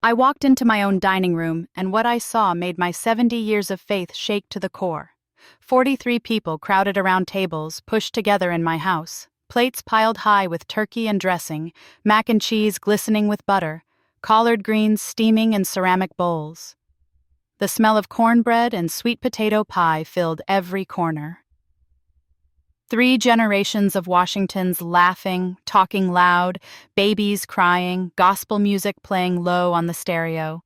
I walked into my own dining room, and what I saw made my 70 years of faith shake to the core. 43 people crowded around tables, pushed together in my house, plates piled high with turkey and dressing, mac and cheese glistening with butter, collard greens steaming in ceramic bowls. The smell of cornbread and sweet potato pie filled every corner. 3 generations of Washingtons laughing, talking loud, babies crying, gospel music playing low on the stereo.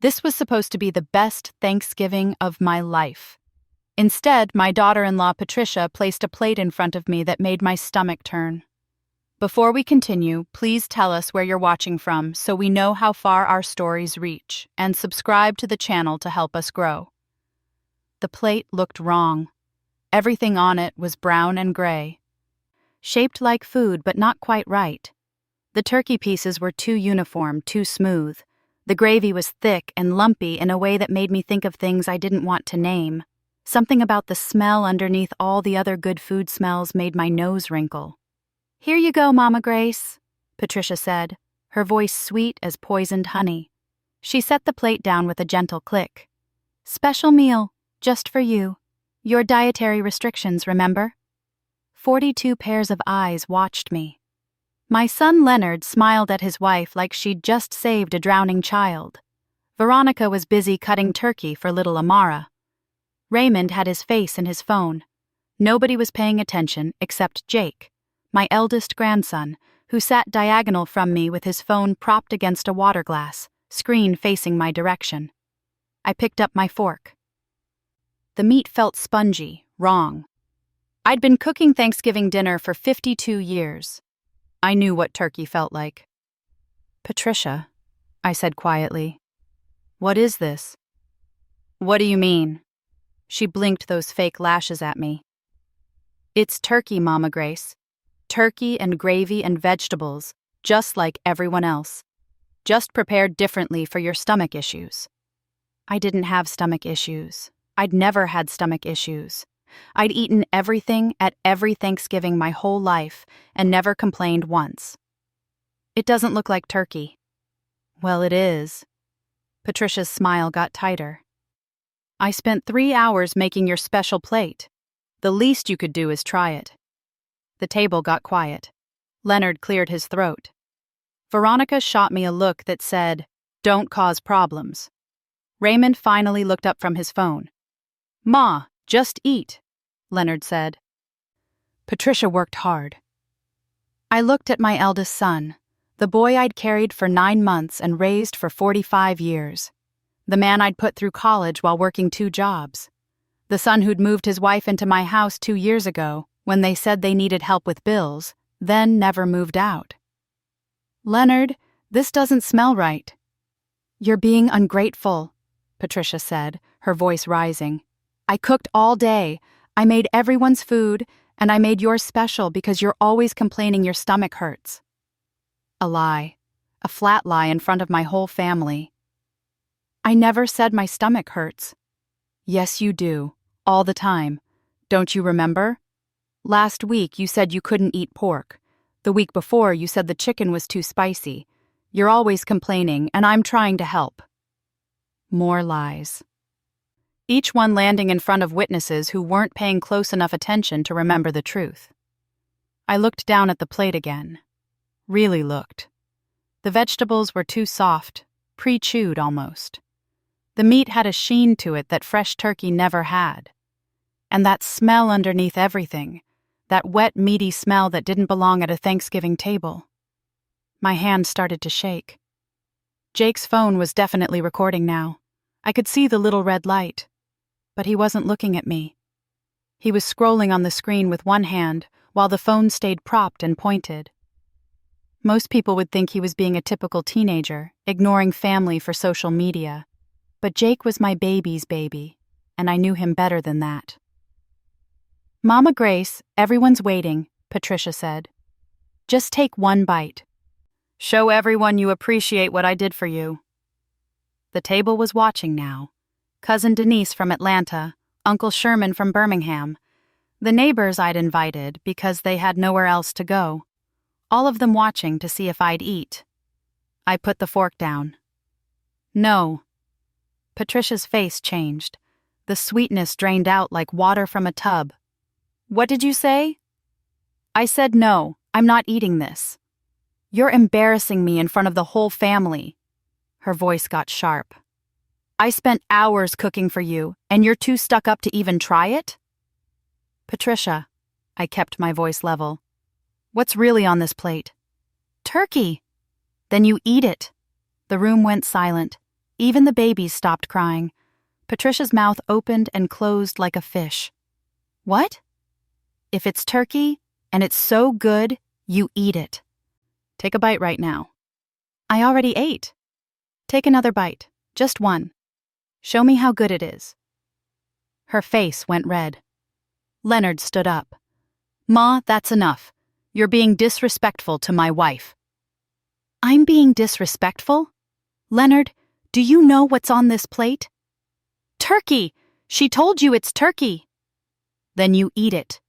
This was supposed to be the best Thanksgiving of my life. Instead, my daughter-in-law Patricia placed a plate in front of me that made my stomach turn. Before we continue, please tell us where you're watching from so we know how far our stories reach, and subscribe to the channel to help us grow. The plate looked wrong. Everything on it was brown and gray. Shaped like food, but not quite right. The turkey pieces were too uniform, too smooth. The gravy was thick and lumpy in a way that made me think of things I didn't want to name. Something about the smell underneath all the other good food smells made my nose wrinkle. "Here you go, Mama Grace," Patricia said, her voice sweet as poisoned honey. She set the plate down with a gentle click. "Special meal, just for you. Your dietary restrictions, remember?" 42 pairs of eyes watched me. My son Leonard smiled at his wife like she'd just saved a drowning child. Veronica was busy cutting turkey for little Amara. Raymond had his face in his phone. Nobody was paying attention except Jake, my eldest grandson, who sat diagonal from me with his phone propped against a water glass, screen facing my direction. I picked up my fork. The meat felt spongy, wrong. I'd been cooking Thanksgiving dinner for 52 years. I knew what turkey felt like. "Patricia," I said quietly, "what is this?" "What do you mean?" She blinked those fake lashes at me. "It's turkey, Mama Grace. Turkey and gravy and vegetables, just like everyone else. Just prepared differently for your stomach issues." I didn't have stomach issues. I'd never had stomach issues. I'd eaten everything at every Thanksgiving my whole life and never complained once. "It doesn't look like turkey." "Well, it is." Patricia's smile got tighter. "I spent 3 hours making your special plate. The least you could do is try it." The table got quiet. Leonard cleared his throat. Veronica shot me a look that said, "Don't cause problems." Raymond finally looked up from his phone. "Ma, just eat," Leonard said. Patricia worked hard. I looked at my eldest son, the boy I'd carried for 9 months and raised for 45 years. The man I'd put through college while working 2 jobs. The son who'd moved his wife into my house 2 years ago when they said they needed help with bills, then never moved out. "Leonard, this doesn't smell right." "You're being ungrateful," Patricia said, her voice rising. "I cooked all day. I made everyone's food, and I made yours special because you're always complaining your stomach hurts." A lie. A flat lie in front of my whole family. "I never said my stomach hurts." "Yes, you do. All the time. Don't you remember? Last week you said you couldn't eat pork. The week before you said the chicken was too spicy. You're always complaining, and I'm trying to help." More lies. Each one landing in front of witnesses who weren't paying close enough attention to remember the truth. I looked down at the plate again. Really looked. The vegetables were too soft, pre-chewed almost. The meat had a sheen to it that fresh turkey never had. And that smell underneath everything, that wet, meaty smell that didn't belong at a Thanksgiving table. My hand started to shake. Jake's phone was definitely recording now. I could see the little red light. But he wasn't looking at me. He was scrolling on the screen with one hand while the phone stayed propped and pointed. Most people would think he was being a typical teenager, ignoring family for social media. But Jake was my baby's baby, and I knew him better than that. "Mama Grace, everyone's waiting," Patricia said. "Just take one bite. Show everyone you appreciate what I did for you." The table was watching now. Cousin Denise from Atlanta, Uncle Sherman from Birmingham, the neighbors I'd invited because they had nowhere else to go, all of them watching to see if I'd eat. I put the fork down. No. Patricia's face changed. The sweetness drained out like water from a tub. What did you say? I said no, I'm not eating this. You're embarrassing me in front of the whole family. Her voice got sharp. I spent hours cooking for you, and you're too stuck up to even try it? Patricia, I kept my voice level. What's really on this plate? Turkey. Then you eat it. The room went silent. Even the babies stopped crying. Patricia's mouth opened and closed like a fish. What? If it's turkey, and it's so good, you eat it. Take a bite right now. I already ate. Take another bite, just one. Show me how good it is. Her face went red. Leonard stood up. Ma, that's enough. You're being disrespectful to my wife. I'm being disrespectful? Leonard, do you know what's on this plate? Turkey! She told you it's turkey. Then you eat it.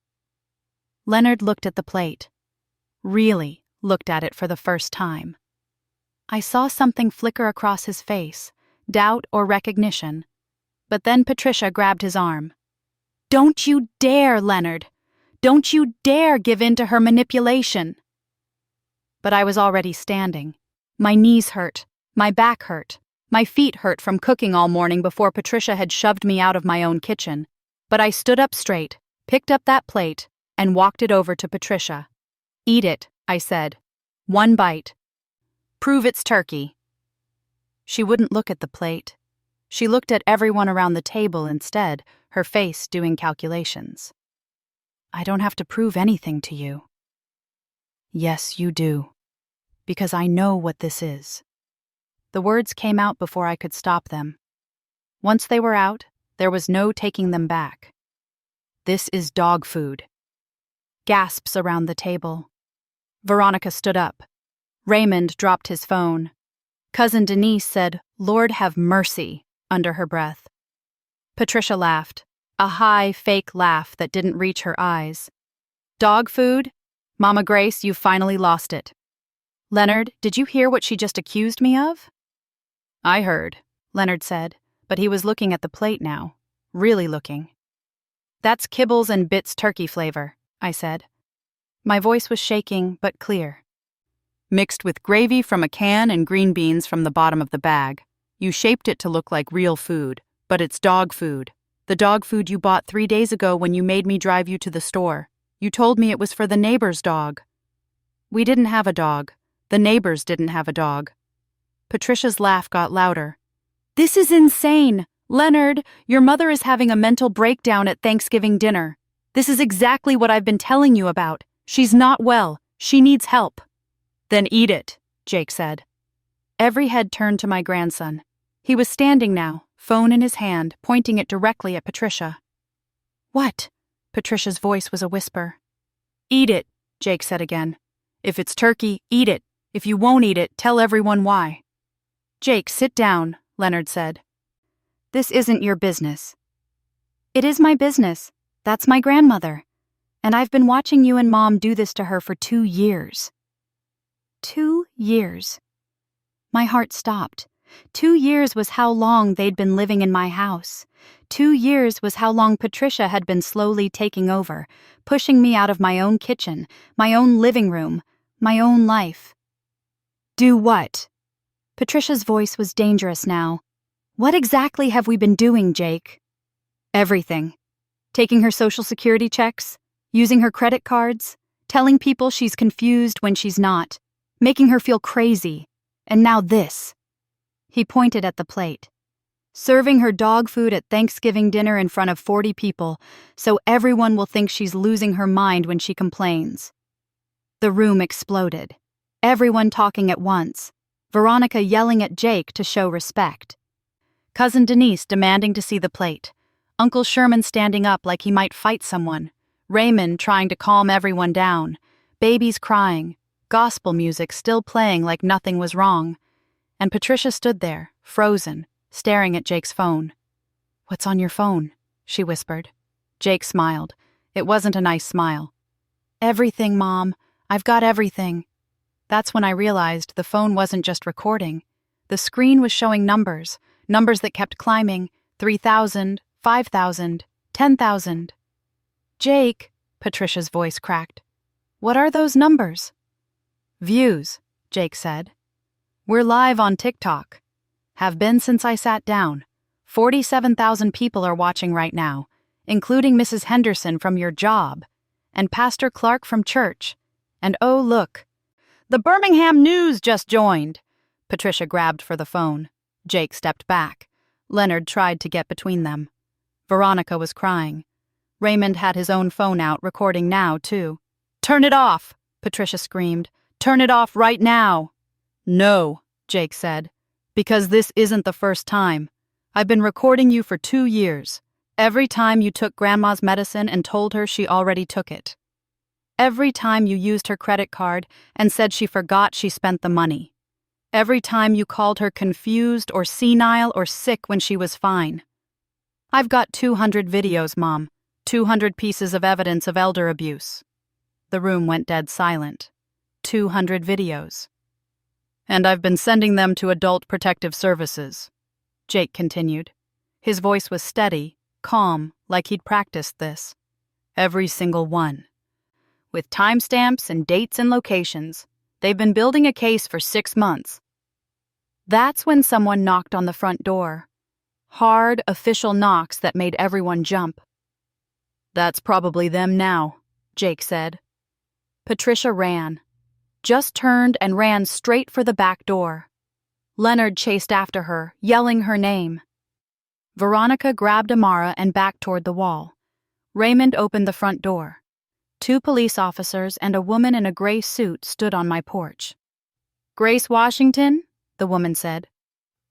Leonard looked at the plate. Really looked at it for the first time. I saw something flicker across his face, doubt or recognition. But then Patricia grabbed his arm. Don't you dare, Leonard! Don't you dare give in to her manipulation! But I was already standing. My knees hurt, my back hurt, my feet hurt from cooking all morning before Patricia had shoved me out of my own kitchen. But I stood up straight, picked up that plate, and walked it over to Patricia. Eat it, I said. One bite. Prove it's turkey. She wouldn't look at the plate. She looked at everyone around the table instead, her face doing calculations. I don't have to prove anything to you. Yes, you do. Because I know what this is. The words came out before I could stop them. Once they were out, there was no taking them back. This is dog food. Gasps around the table. Veronica stood up. Raymond dropped his phone. Cousin Denise said, "Lord have mercy," under her breath. Patricia laughed, a high, fake laugh that didn't reach her eyes. Dog food? Mama Grace, you've finally lost it. Leonard, did you hear what she just accused me of? I heard, Leonard said, but he was looking at the plate now, really looking. That's Kibbles and Bits turkey flavor, I said. My voice was shaking, but clear. Mixed with gravy from a can and green beans from the bottom of the bag. You shaped it to look like real food, but it's dog food. The dog food you bought 3 days ago when you made me drive you to the store. You told me it was for the neighbor's dog. We didn't have a dog. The neighbors didn't have a dog. Patricia's laugh got louder. This is insane! Leonard, your mother is having a mental breakdown at Thanksgiving dinner. This is exactly what I've been telling you about. She's not well. She needs help. Then eat it, Jake said. Every head turned to my grandson. He was standing now, phone in his hand, pointing it directly at Patricia. What? Patricia's voice was a whisper. Eat it, Jake said again. If it's turkey, eat it. If you won't eat it, tell everyone why. Jake, sit down, Leonard said. This isn't your business. It is my business. That's my grandmother. And I've been watching you and Mom do this to her for 2 years. 2 years. My heart stopped. 2 years was how long they'd been living in my house. 2 years was how long Patricia had been slowly taking over, pushing me out of my own kitchen, my own living room, my own life. Do what? Patricia's voice was dangerous now. What exactly have we been doing, Jake? Everything. Taking her social security checks, using her credit cards, telling people she's confused when she's not, making her feel crazy, and now this. He pointed at the plate. Serving her dog food at Thanksgiving dinner in front of 40 people, so everyone will think she's losing her mind when she complains. The room exploded. Everyone talking at once. Veronica yelling at Jake to show respect. Cousin Denise demanding to see the plate. Uncle Sherman standing up like he might fight someone. Raymond trying to calm everyone down. Babies crying. Gospel music still playing like nothing was wrong. And Patricia stood there, frozen, staring at Jake's phone. What's on your phone? She whispered. Jake smiled. It wasn't a nice smile. Everything, Mom. I've got everything. That's when I realized the phone wasn't just recording. The screen was showing numbers that kept climbing, 3,000, 5,000, 10,000. Jake, Patricia's voice cracked. What are those numbers? Views, Jake said. We're live on TikTok. Have been since I sat down. 47,000 people are watching right now, including Mrs. Henderson from your job, and Pastor Clark from church. And oh, look, the Birmingham News just joined. Patricia grabbed for the phone. Jake stepped back. Leonard tried to get between them. Veronica was crying. Raymond had his own phone out, recording now, too. Turn it off, Patricia screamed. Turn it off right now. No, Jake said, because this isn't the first time. I've been recording you for 2 years. Every time you took Grandma's medicine and told her she already took it. Every time you used her credit card and said she forgot she spent the money. Every time you called her confused or senile or sick when she was fine. I've got 200 videos, Mom. 200 pieces of evidence of elder abuse. The room went dead silent. 200 videos. And I've been sending them to Adult Protective Services, Jake continued. His voice was steady, calm, like he'd practiced this. Every single one. With timestamps and dates and locations. They've been building a case for 6 months. That's when someone knocked on the front door. Hard, official knocks that made everyone jump. That's probably them now, Jake said. Patricia ran. Just turned and ran straight for the back door. Leonard chased after her, yelling her name. Veronica grabbed Amara and backed toward the wall. Raymond opened the front door. 2 police officers and a woman in a gray suit stood on my porch. Grace Washington, the woman said.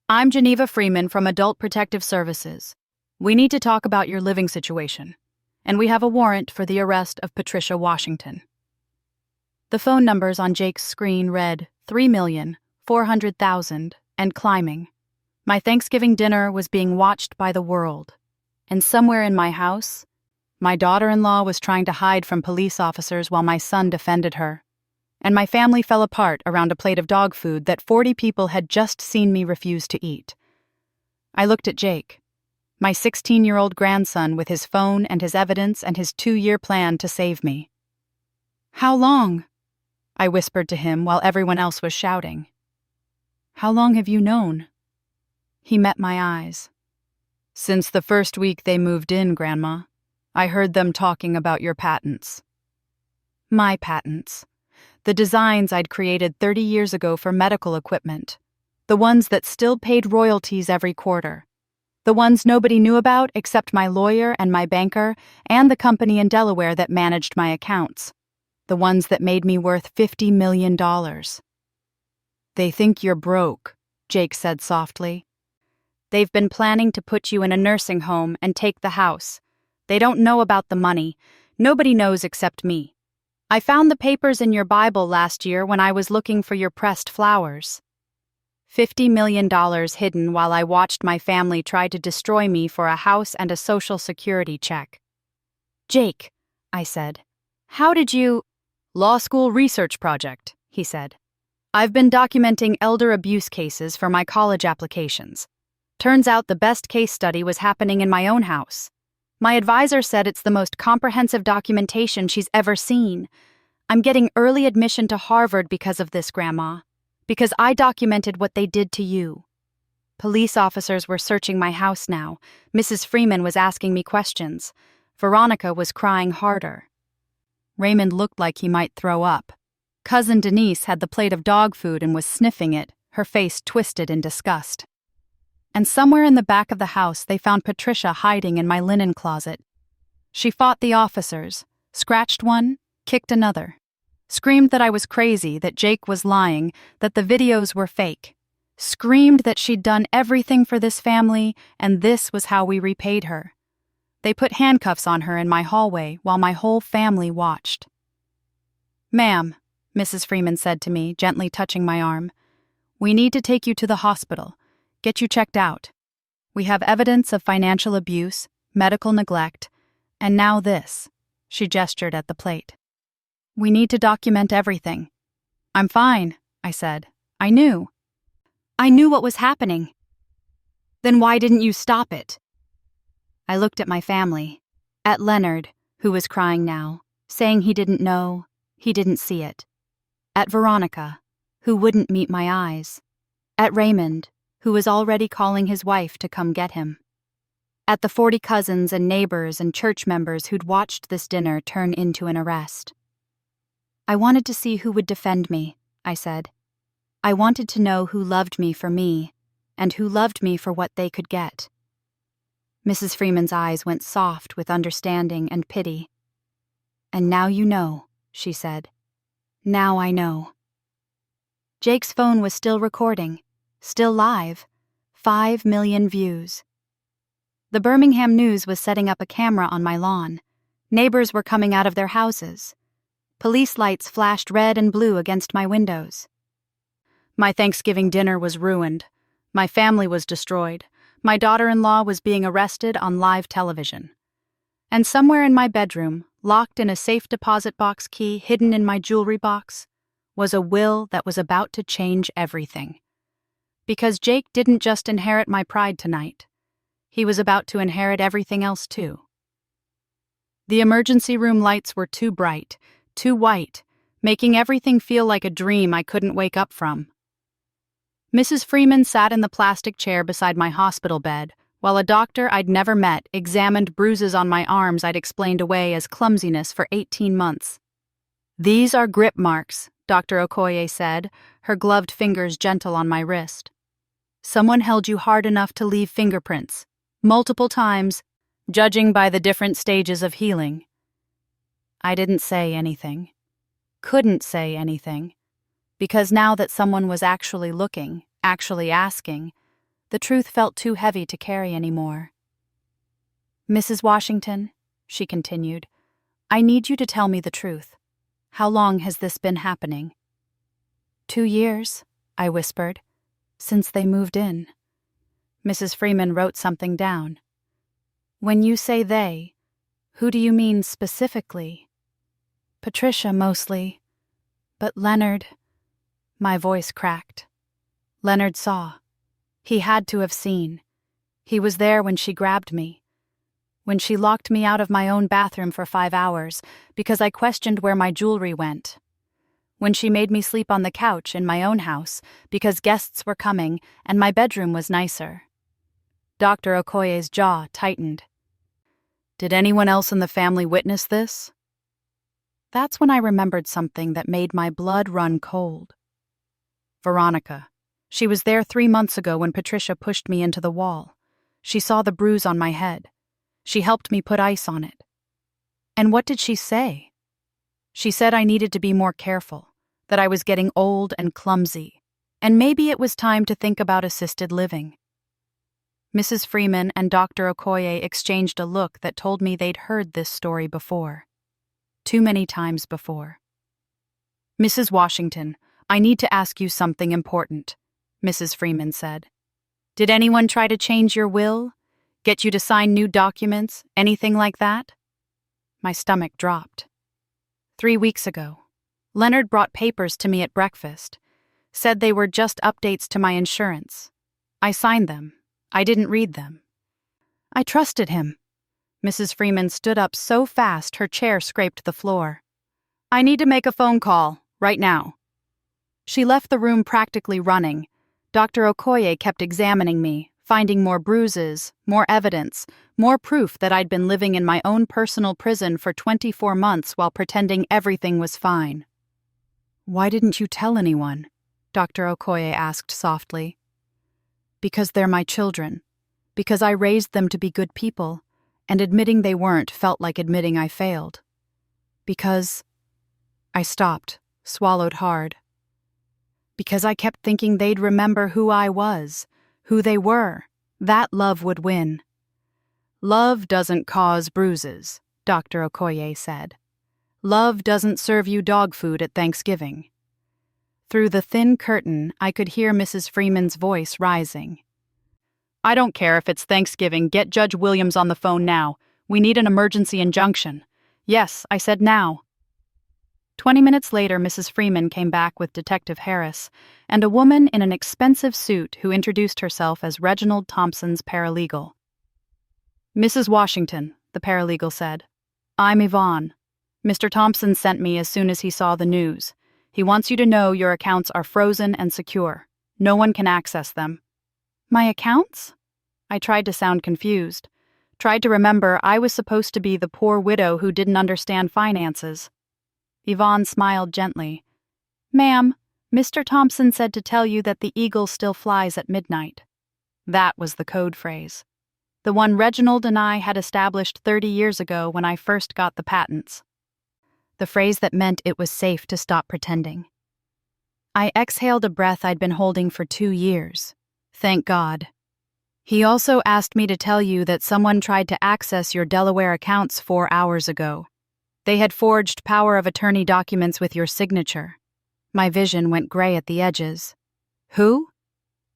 I'm Geneva Freeman from Adult Protective Services. We need to talk about your living situation, and we have a warrant for the arrest of Patricia Washington. The phone numbers on Jake's screen read 3,400,000 and climbing. My Thanksgiving dinner was being watched by the world, and somewhere in my house, my daughter-in-law was trying to hide from police officers while my son defended her, and my family fell apart around a plate of dog food that 40 people had just seen me refuse to eat. I looked at Jake, my 16-year-old grandson with his phone and his evidence and his 2-year plan to save me. How long? I whispered to him while everyone else was shouting. How long have you known? He met my eyes. Since the first week they moved in, Grandma. I heard them talking about your patents. My patents. The designs I'd created 30 years ago for medical equipment. The ones that still paid royalties every quarter. The ones nobody knew about except my lawyer and my banker and the company in Delaware that managed my accounts. The ones that made me worth $50 million. They think you're broke, Jake said softly. They've been planning to put you in a nursing home and take the house. They don't know about the money. Nobody knows except me. I found the papers in your Bible last year when I was looking for your pressed flowers. $50 million hidden while I watched my family try to destroy me for a house and a Social Security check. Jake, I said, how did you... Law school research project, he said. I've been documenting elder abuse cases for my college applications. Turns out the best case study was happening in my own house. My advisor said it's the most comprehensive documentation she's ever seen. I'm getting early admission to Harvard because of this, Grandma. Because I documented what they did to you. Police officers were searching my house now. Mrs. Freeman was asking me questions. Veronica was crying harder. Raymond looked like he might throw up. Cousin Denise had the plate of dog food and was sniffing it, her face twisted in disgust. And somewhere in the back of the house they found Patricia hiding in my linen closet. She fought the officers, scratched one, kicked another, screamed that I was crazy, that Jake was lying, that the videos were fake, screamed that she'd done everything for this family and this was how we repaid her. They put handcuffs on her in my hallway while my whole family watched. Ma'am, Mrs. Freeman said to me, gently touching my arm, we need to take you to the hospital. Get you checked out. We have evidence of financial abuse, medical neglect, and now this. She gestured at the plate. We need to document everything. I'm fine, I said. I knew. I knew what was happening. Then why didn't you stop it? I looked at my family, at Leonard, who was crying now, saying he didn't know, he didn't see it. At Veronica, who wouldn't meet my eyes. At Raymond, who was already calling his wife to come get him. At the 40 cousins and neighbors and church members who'd watched this dinner turn into an arrest. I wanted to see who would defend me, I said. I wanted to know who loved me for me, and who loved me for what they could get. Mrs. Freeman's eyes went soft with understanding and pity. And now you know, she said. Now I know. Jake's phone was still recording, still live, 5 million views. The Birmingham News was setting up a camera on my lawn. Neighbors were coming out of their houses. Police lights flashed red and blue against my windows. My Thanksgiving dinner was ruined. My family was destroyed. My daughter-in-law was being arrested on live television. And somewhere in my bedroom, locked in a safe deposit box key hidden in my jewelry box, was a will that was about to change everything. Because Jake didn't just inherit my pride tonight. He was about to inherit everything else too. The emergency room lights were too bright, too white, making everything feel like a dream I couldn't wake up from. Mrs. Freeman sat in the plastic chair beside my hospital bed, while a doctor I'd never met examined bruises on my arms I'd explained away as clumsiness for 18 months. These are grip marks, Dr. Okoye said, her gloved fingers gentle on my wrist. Someone held you hard enough to leave fingerprints, multiple times, judging by the different stages of healing. I didn't say anything. Couldn't say anything. Because now that someone was actually looking, actually asking, the truth felt too heavy to carry anymore. Mrs. Washington, she continued, I need you to tell me the truth. How long has this been happening? 2 years, I whispered, since they moved in. Mrs. Freeman wrote something down. When you say they, who do you mean specifically? Patricia, mostly. But Leonard... My voice cracked. Leonard saw. He had to have seen. He was there when she grabbed me. When she locked me out of my own bathroom for 5 hours because I questioned where my jewelry went. When she made me sleep on the couch in my own house because guests were coming and my bedroom was nicer. Dr. Okoye's jaw tightened. Did anyone else in the family witness this? That's when I remembered something that made my blood run cold. Veronica. She was there 3 months ago when Patricia pushed me into the wall. She saw the bruise on my head. She helped me put ice on it. And what did she say? She said I needed to be more careful, that I was getting old and clumsy, and maybe it was time to think about assisted living. Mrs. Freeman and Dr. Okoye exchanged a look that told me they'd heard this story before. Too many times before. Mrs. Washington, I need to ask you something important, Mrs. Freeman said. Did anyone try to change your will? Get you to sign new documents? Anything like that? My stomach dropped. 3 weeks ago, Leonard brought papers to me at breakfast. Said they were just updates to my insurance. I signed them. I didn't read them. I trusted him. Mrs. Freeman stood up so fast her chair scraped the floor. I need to make a phone call, right now. She left the room practically running. Dr. Okoye kept examining me, finding more bruises, more evidence, more proof that I'd been living in my own personal prison for 24 months while pretending everything was fine. Why didn't you tell anyone? Dr. Okoye asked softly. Because they're my children. Because I raised them to be good people, and admitting they weren't felt like admitting I failed. Because... I stopped, swallowed hard. Because I kept thinking they'd remember who I was, who they were. That love would win. Love doesn't cause bruises, Dr. Okoye said. Love doesn't serve you dog food at Thanksgiving. Through the thin curtain, I could hear Mrs. Freeman's voice rising. I don't care if it's Thanksgiving. Get Judge Williams on the phone now. We need an emergency injunction. Yes, I said now. 20 minutes later, Mrs. Freeman came back with Detective Harris and a woman in an expensive suit who introduced herself as Reginald Thompson's paralegal. "Mrs. Washington," the paralegal said, "I'm Yvonne. Mr. Thompson sent me as soon as he saw the news. He wants you to know your accounts are frozen and secure. No one can access them." "My accounts?" I tried to sound confused. Tried to remember I was supposed to be the poor widow who didn't understand finances. Yvonne smiled gently. "Ma'am, Mr. Thompson said to tell you that the eagle still flies at midnight." That was the code phrase. The one Reginald and I had established 30 years ago when I first got the patents. The phrase that meant it was safe to stop pretending. I exhaled a breath I'd been holding for 2 years. Thank God. "He also asked me to tell you that someone tried to access your Delaware accounts 4 hours ago. They had forged power of attorney documents with your signature." My vision went gray at the edges. "Who?"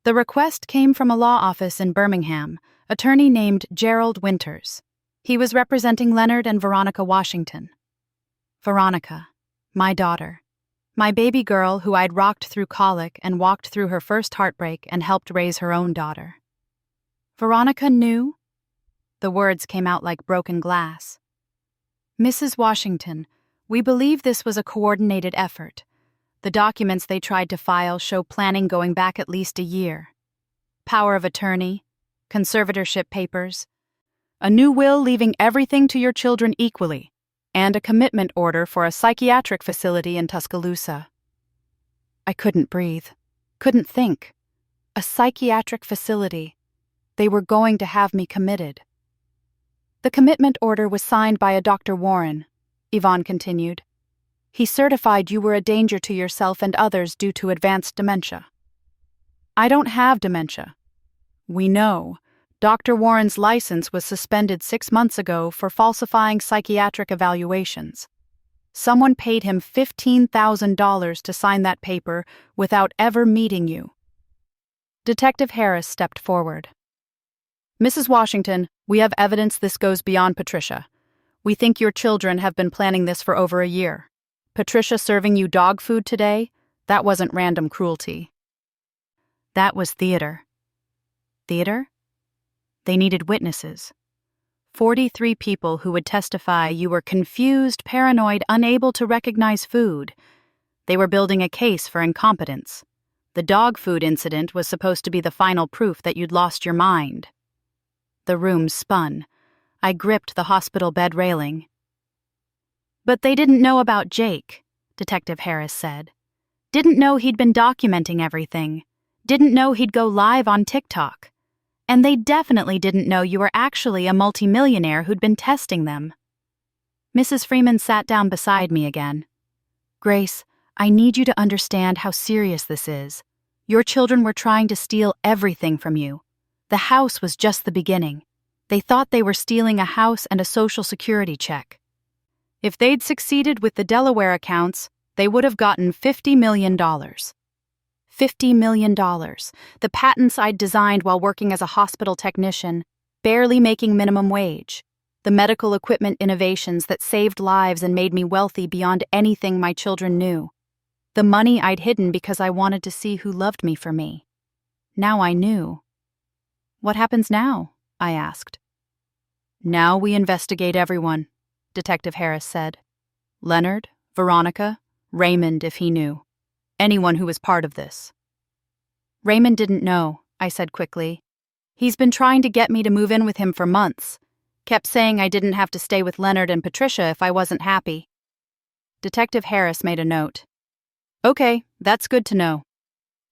"The request came from a law office in Birmingham, attorney named Gerald Winters. He was representing Leonard and Veronica Washington." Veronica, my daughter. My baby girl who I'd rocked through colic and walked through her first heartbreak and helped raise her own daughter. "Veronica knew?" The words came out like broken glass. "Mrs. Washington, we believe this was a coordinated effort. The documents they tried to file show planning going back at least a year. Power of attorney, conservatorship papers, a new will leaving everything to your children equally, and a commitment order for a psychiatric facility in Tuscaloosa." I couldn't breathe, couldn't think. A psychiatric facility. They were going to have me committed. "The commitment order was signed by a Dr. Warren," Yvonne continued. "He certified you were a danger to yourself and others due to advanced dementia." "I don't have dementia." "We know. Dr. Warren's license was suspended 6 months ago for falsifying psychiatric evaluations. Someone paid him $15,000 to sign that paper without ever meeting you." Detective Harris stepped forward. "Mrs. Washington, we have evidence this goes beyond Patricia. We think your children have been planning this for over a year. Patricia serving you dog food today, that wasn't random cruelty. That was theater." Theater? They needed witnesses. 43 people who would testify you were confused, paranoid, unable to recognize food. They were building a case for incompetence. The dog food incident was supposed to be the final proof that you'd lost your mind. The room spun. I gripped the hospital bed railing. "But they didn't know about Jake," Detective Harris said. "Didn't know he'd been documenting everything. Didn't know he'd go live on TikTok. And they definitely didn't know you were actually a multimillionaire who'd been testing them." Mrs. Freeman sat down beside me again. "Grace, I need you to understand how serious this is. Your children were trying to steal everything from you. The house was just the beginning. They thought they were stealing a house and a Social Security check. If they'd succeeded with the Delaware accounts, they would have gotten $50 million. $50 million. The patents I'd designed while working as a hospital technician, barely making minimum wage. The medical equipment innovations that saved lives and made me wealthy beyond anything my children knew. The money I'd hidden because I wanted to see who loved me for me. Now I knew. "What happens now?" I asked. "Now we investigate everyone," Detective Harris said. "Leonard, Veronica, Raymond if he knew. Anyone who was part of this." "Raymond didn't know," I said quickly. "He's been trying to get me to move in with him for months. Kept saying I didn't have to stay with Leonard and Patricia if I wasn't happy." Detective Harris made a note. "Okay, that's good to know.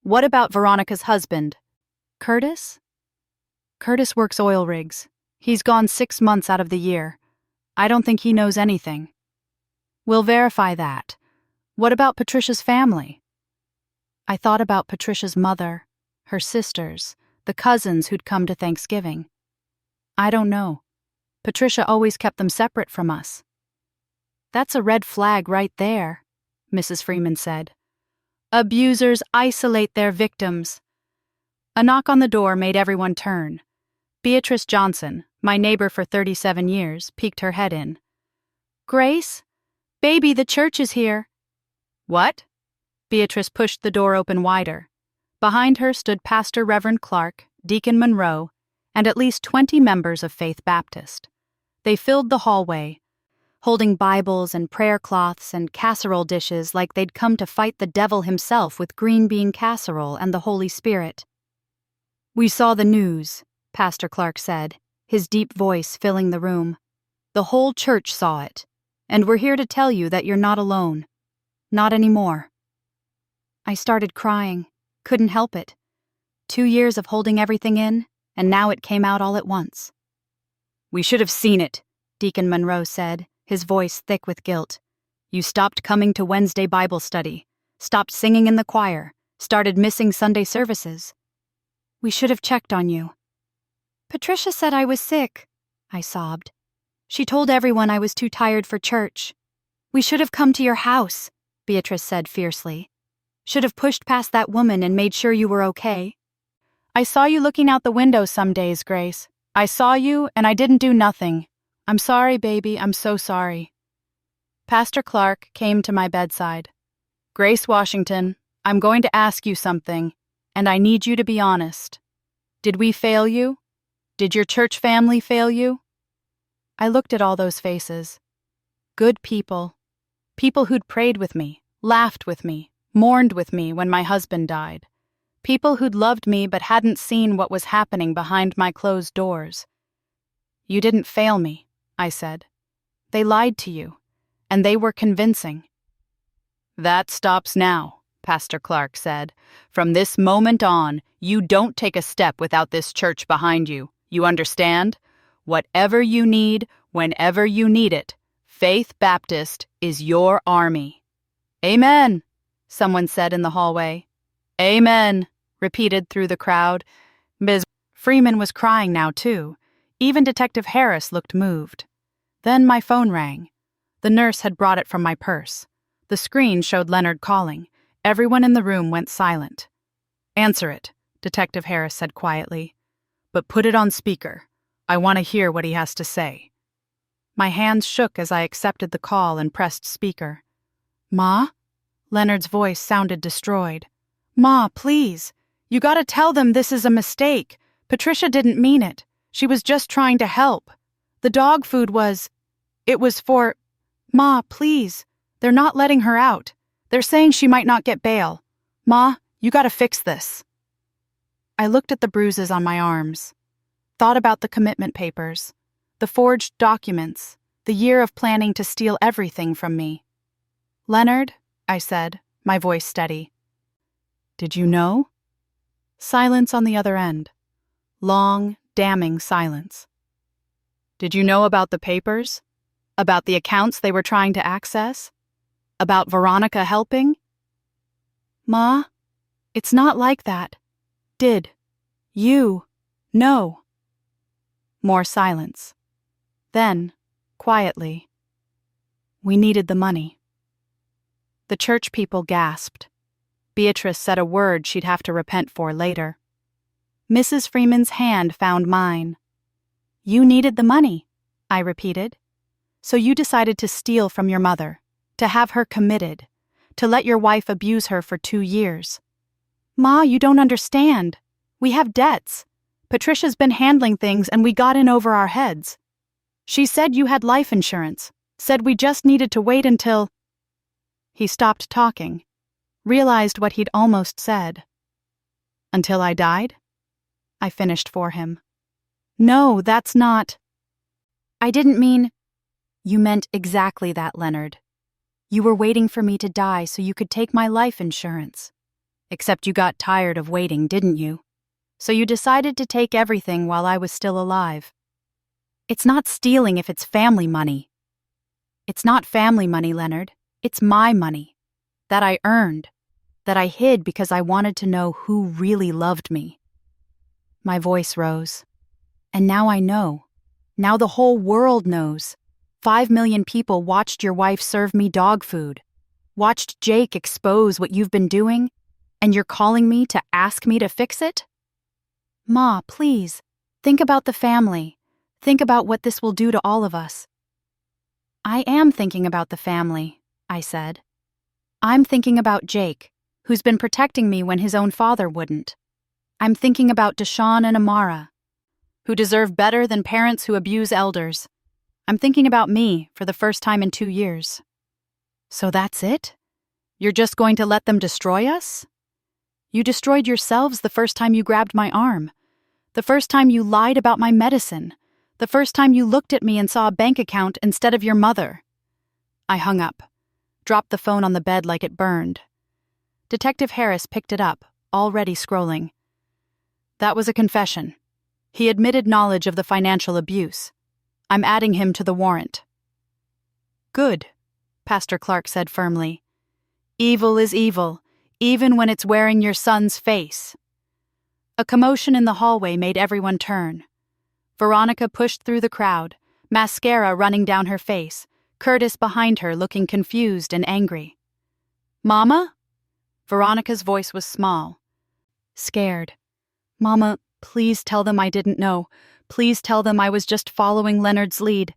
What about Veronica's husband? Curtis?" "Curtis works oil rigs. He's gone 6 months out of the year. I don't think he knows anything." "We'll verify that. What about Patricia's family?" I thought about Patricia's mother, her sisters, the cousins who'd come to Thanksgiving. I don't know. Patricia always kept them separate from us. "That's a red flag right there," Mrs. Freeman said. "Abusers isolate their victims." A knock on the door made everyone turn. Beatrice Johnson, my neighbor for 37 years, peeked her head in. "Grace? Baby, the church is here. What? Beatrice pushed the door open wider. Behind her stood Pastor Reverend Clark, Deacon Monroe, and at least 20 members of Faith Baptist. They filled the hallway, holding Bibles and prayer cloths and casserole dishes like they'd come to fight the devil himself with green bean casserole and the Holy Spirit. "We saw the news," Pastor Clark said, his deep voice filling the room. "The whole church saw it, and we're here to tell you that you're not alone. Not anymore." I started crying, couldn't help it. 2 years of holding everything in, and now it came out all at once. "We should have seen it," Deacon Monroe said, his voice thick with guilt. "You stopped coming to Wednesday Bible study, stopped singing in the choir, started missing Sunday services. We should have checked on you." "Patricia said I was sick," I sobbed. "She told everyone I was too tired for church." "We should have come to your house," Beatrice said fiercely. "Should have pushed past that woman and made sure you were okay." "I saw you looking out the window some days, Grace. I saw you, and I didn't do nothing. I'm sorry, baby, I'm so sorry." Pastor Clark came to my bedside. "Grace Washington, I'm going to ask you something, and I need you to be honest. Did we fail you? Did your church family fail you?" I looked at all those faces. Good people. People who'd prayed with me, laughed with me, mourned with me when my husband died. People who'd loved me but hadn't seen what was happening behind my closed doors. "You didn't fail me," I said. "They lied to you, and they were convincing." "That stops now," Pastor Clark said. "From this moment on, you don't take a step without this church behind you. You understand? Whatever you need, whenever you need it, Faith Baptist is your army." "Amen," someone said in the hallway. "Amen," repeated through the crowd. Ms. Freeman was crying now, too. Even Detective Harris looked moved. Then my phone rang. The nurse had brought it from my purse. The screen showed Leonard calling. Everyone in the room went silent. "Answer it," Detective Harris said quietly. "But put it on speaker. I want to hear what he has to say." My hands shook as I accepted the call and pressed speaker. "Ma?" Leonard's voice sounded destroyed. "Ma, please. You gotta tell them this is a mistake. Patricia didn't mean it. She was just trying to help. The dog food it was for... Ma, please. They're not letting her out. They're saying she might not get bail. Ma, you gotta fix this." I looked at the bruises on my arms, thought about the commitment papers, the forged documents, the year of planning to steal everything from me. "Leonard," I said, my voice steady. "Did you know?" Silence on the other end. Long, damning silence. "Did you know about the papers? About the accounts they were trying to access? About Veronica helping?" "Ma, it's not like that. Did you know?" More silence. Then, quietly, "We needed the money." The church people gasped. Beatrice said a word she'd have to repent for later. Mrs. Freeman's hand found mine. "You needed the money," I repeated. "So you decided to steal from your mother, to have her committed, to let your wife abuse her for 2 years. Ma, you don't understand. We have debts. Patricia's been handling things and we got in over our heads. She said you had life insurance, said we just needed to wait until..." He stopped talking, realized what he'd almost said. "Until I died?" I finished for him. "No, that's not..." "I didn't mean..." "You meant exactly that, Leonard. You were waiting for me to die so you could take my life insurance. Except you got tired of waiting, didn't you? So you decided to take everything while I was still alive. It's not stealing if it's family money." "It's not family money, Leonard. It's my money. That I earned. That I hid because I wanted to know who really loved me." My voice rose. "And now I know. Now the whole world knows. 5 million people watched your wife serve me dog food. Watched Jake expose what you've been doing, and you're calling me to ask me to fix it? Ma, please, think about the family. Think about what this will do to all of us." "I am thinking about the family," I said. I'm thinking about Jake, who's been protecting me when his own father wouldn't. I'm thinking about Deshaun and Amara, who deserve better than parents who abuse elders. I'm thinking about me for the first time in 2 years. So that's it? You're just going to let them destroy us? You destroyed yourselves the first time you grabbed my arm, the first time you lied about my medicine, the first time you looked at me and saw a bank account instead of your mother. I hung up, dropped the phone on the bed like it burned. Detective Harris picked it up, already scrolling. That was a confession. He admitted knowledge of the financial abuse. I'm adding him to the warrant. Good, Pastor Clark said firmly. Evil is evil, even when it's wearing your son's face. A commotion in the hallway made everyone turn. Veronica pushed through the crowd, mascara running down her face, Curtis behind her looking confused and angry. Mama? Veronica's voice was small. Scared. Mama, please tell them I didn't know. Please tell them I was just following Leonard's lead.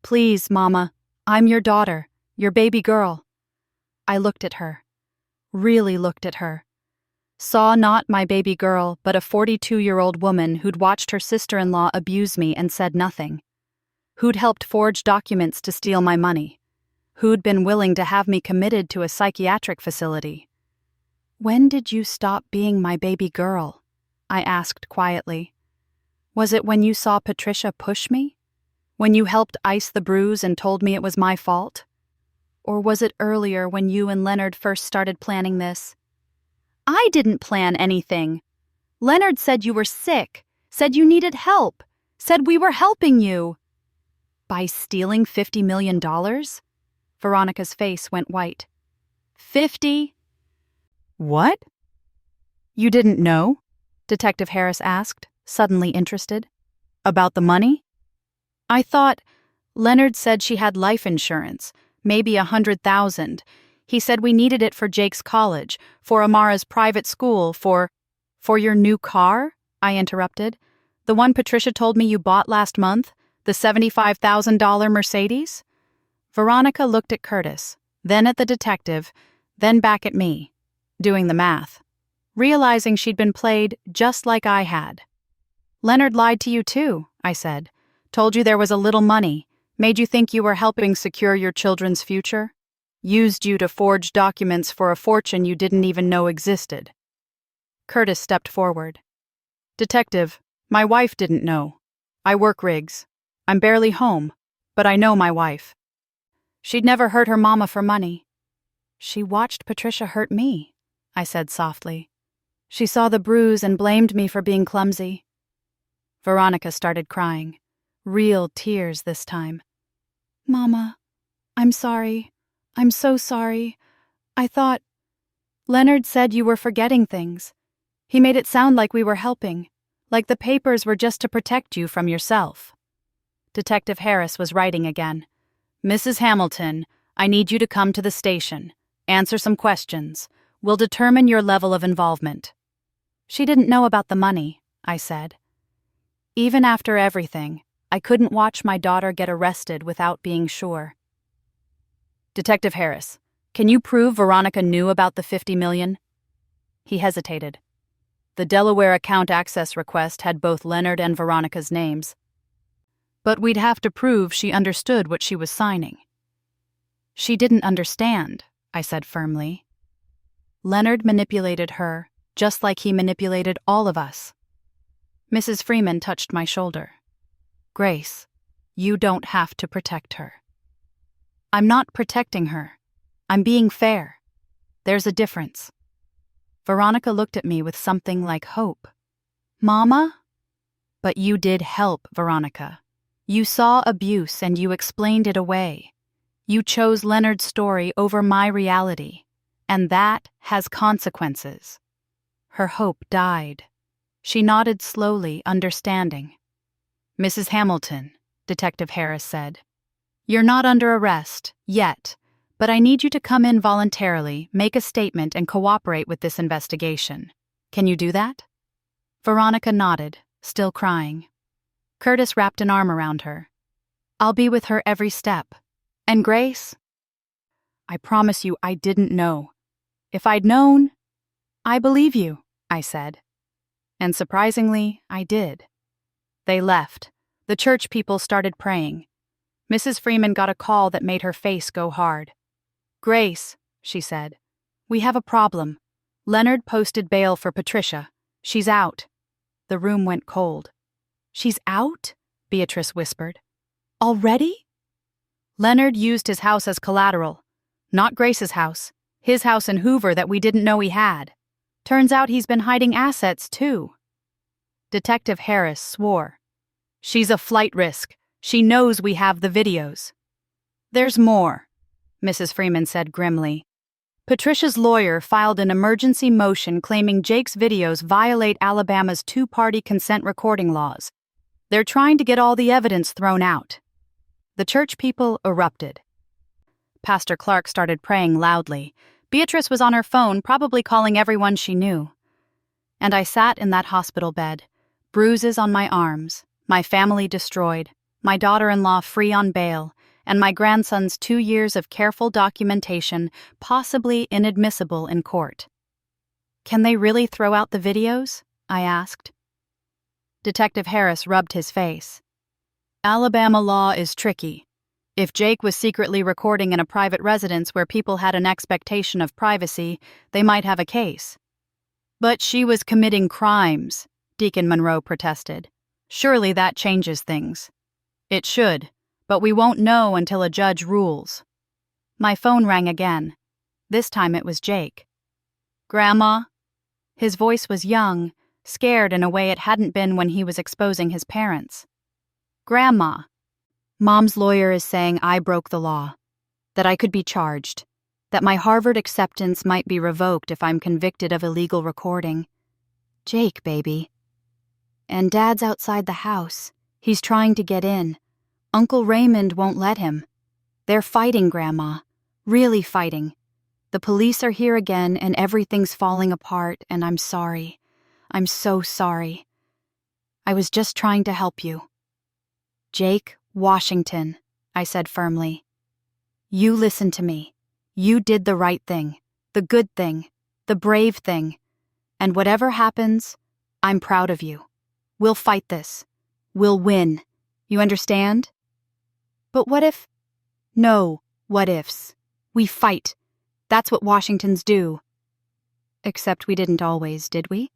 Please, Mama, I'm your daughter, your baby girl. I looked at her. Really looked at her. Saw not my baby girl, but a 42-year-old woman who'd watched her sister-in-law abuse me and said nothing. Who'd helped forge documents to steal my money. Who'd been willing to have me committed to a psychiatric facility. When did you stop being my baby girl? I asked quietly. Was it when you saw Patricia push me? When you helped ice the bruise and told me it was my fault? Or was it earlier when you and Leonard first started planning this? I didn't plan anything. Leonard said you were sick, said you needed help, said we were helping you. By stealing $50 million? Veronica's face went white. 50? What? You didn't know? Detective Harris asked, suddenly interested. About the money? I thought Leonard said she had life insurance, maybe $100,000. He said we needed it for Jake's college, for Amara's private school, for your new car? I interrupted. The one Patricia told me you bought last month? The $75,000 Mercedes? Veronica looked at Curtis, then at the detective, then back at me, doing the math, realizing she'd been played just like I had. Leonard lied to you too, I said. Told you there was a little money, made you think you were helping secure your children's future, used you to forge documents for a fortune you didn't even know existed. Curtis stepped forward. Detective, my wife didn't know. I work rigs. I'm barely home, but I know my wife. She'd never hurt her mama for money. She watched Patricia hurt me, I said softly. She saw the bruise and blamed me for being clumsy. Veronica started crying. Real tears this time. Mama, I'm sorry. I'm so sorry. I thought... Leonard said you were forgetting things. He made it sound like we were helping, like the papers were just to protect you from yourself. Detective Harris was writing again. Mrs. Hamilton, I need you to come to the station. Answer some questions. We'll determine your level of involvement. She didn't know about the money, I said. Even after everything, I couldn't watch my daughter get arrested without being sure. Detective Harris, can you prove Veronica knew about the $50 million? He hesitated. The Delaware account access request had both Leonard and Veronica's names. But we'd have to prove she understood what she was signing. She didn't understand, I said firmly. Leonard manipulated her, just like he manipulated all of us. Mrs. Freeman touched my shoulder. Grace, you don't have to protect her. I'm not protecting her. I'm being fair. There's a difference. Veronica looked at me with something like hope. Mama? But you did help, Veronica. You saw abuse and you explained it away. You chose Leonard's story over my reality, and that has consequences. Her hope died. She nodded slowly, understanding. Mrs. Hamilton, Detective Harris said, you're not under arrest, yet, but I need you to come in voluntarily, make a statement, and cooperate with this investigation. Can you do that? Veronica nodded, still crying. Curtis wrapped an arm around her. I'll be with her every step. And Grace? I promise you I didn't know. If I'd known, I believe you, I said. And surprisingly, I did. They left. The church people started praying. Mrs. Freeman got a call that made her face go hard. Grace, she said, we have a problem. Leonard posted bail for Patricia. She's out. The room went cold. She's out? Beatrice whispered. Already? Leonard used his house as collateral. Not Grace's house. His house in Hoover that we didn't know he had. Turns out he's been hiding assets, too. Detective Harris swore. She's a flight risk. She knows we have the videos. There's more, Mrs. Freeman said grimly. Patricia's lawyer filed an emergency motion claiming Jake's videos violate Alabama's two-party consent recording laws. They're trying to get all the evidence thrown out. The church people erupted. Pastor Clark started praying loudly. Beatrice was on her phone, probably calling everyone she knew. And I sat in that hospital bed, bruises on my arms, my family destroyed, my daughter-in-law free on bail, and my grandson's 2 years of careful documentation possibly inadmissible in court. Can they really throw out the videos? I asked. Detective Harris rubbed his face. Alabama law is tricky. If Jake was secretly recording in a private residence where people had an expectation of privacy, they might have a case. But she was committing crimes, Deacon Monroe protested. Surely that changes things. It should, but we won't know until a judge rules. My phone rang again. This time it was Jake. Grandma? His voice was young, scared in a way it hadn't been when he was exposing his parents. Grandma. Mom's lawyer is saying I broke the law, that I could be charged, that my Harvard acceptance might be revoked if I'm convicted of illegal recording. Jake, baby. And Dad's outside the house. He's trying to get in. Uncle Raymond won't let him. They're fighting, Grandma. Really fighting. The police are here again and everything's falling apart, and I'm sorry. I'm so sorry. I was just trying to help you. Jake, Washington, I said firmly. You listen to me. You did the right thing, the good thing, the brave thing. And whatever happens, I'm proud of you. We'll fight this. We'll win. You understand? But what if... No what ifs. We fight. That's what Washingtons do. Except we didn't always, did we?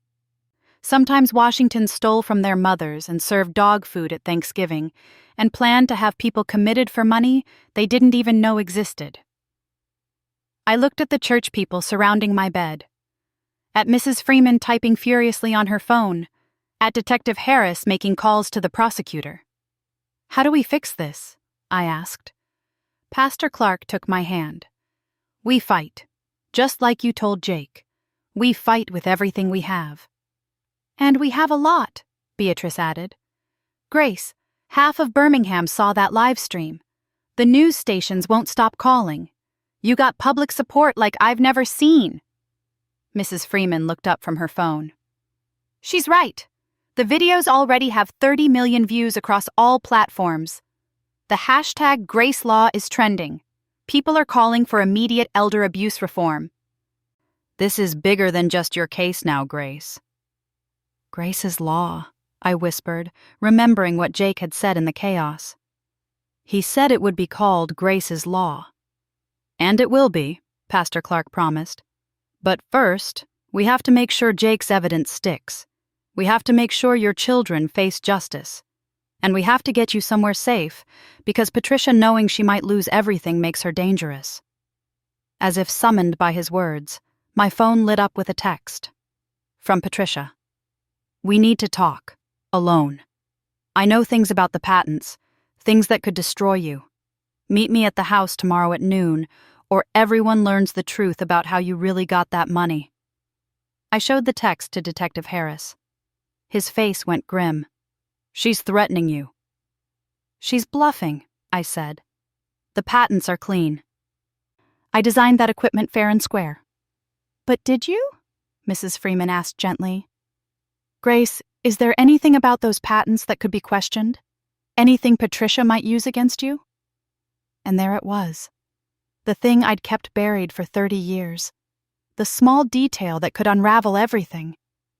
Sometimes Washingtons stole from their mothers and served dog food at Thanksgiving and planned to have people committed for money they didn't even know existed. I looked at the church people surrounding my bed, at Mrs. Freeman typing furiously on her phone, at Detective Harris making calls to the prosecutor. How do we fix this? I asked. Pastor Clark took my hand. We fight, just like you told Jake. We fight with everything we have. And we have a lot, Beatrice added. Grace, half of Birmingham saw that live stream. The news stations won't stop calling. You got public support like I've never seen. Mrs. Freeman looked up from her phone. She's right. The videos already have 30 million views across all platforms. The hashtag #GraceLaw is trending. People are calling for immediate elder abuse reform. This is bigger than just your case now, Grace. Grace's law, I whispered, remembering what Jake had said in the chaos. He said it would be called Grace's Law. And it will be, Pastor Clark promised. But first, we have to make sure Jake's evidence sticks. We have to make sure your children face justice. And we have to get you somewhere safe, because Patricia knowing she might lose everything makes her dangerous. As if summoned by his words, my phone lit up with a text. From Patricia. We need to talk. Alone. I know things about the patents, things that could destroy you. Meet me at the house tomorrow at noon, or everyone learns the truth about how you really got that money. I showed the text to Detective Harris. His face went grim. She's threatening you. She's bluffing, I said. The patents are clean. I designed that equipment fair and square. But did you? Mrs. Freeman asked gently. Grace, is there anything about those patents that could be questioned? Anything Patricia might use against you? And there it was. The thing I'd kept buried for 30 years. The small detail that could unravel everything.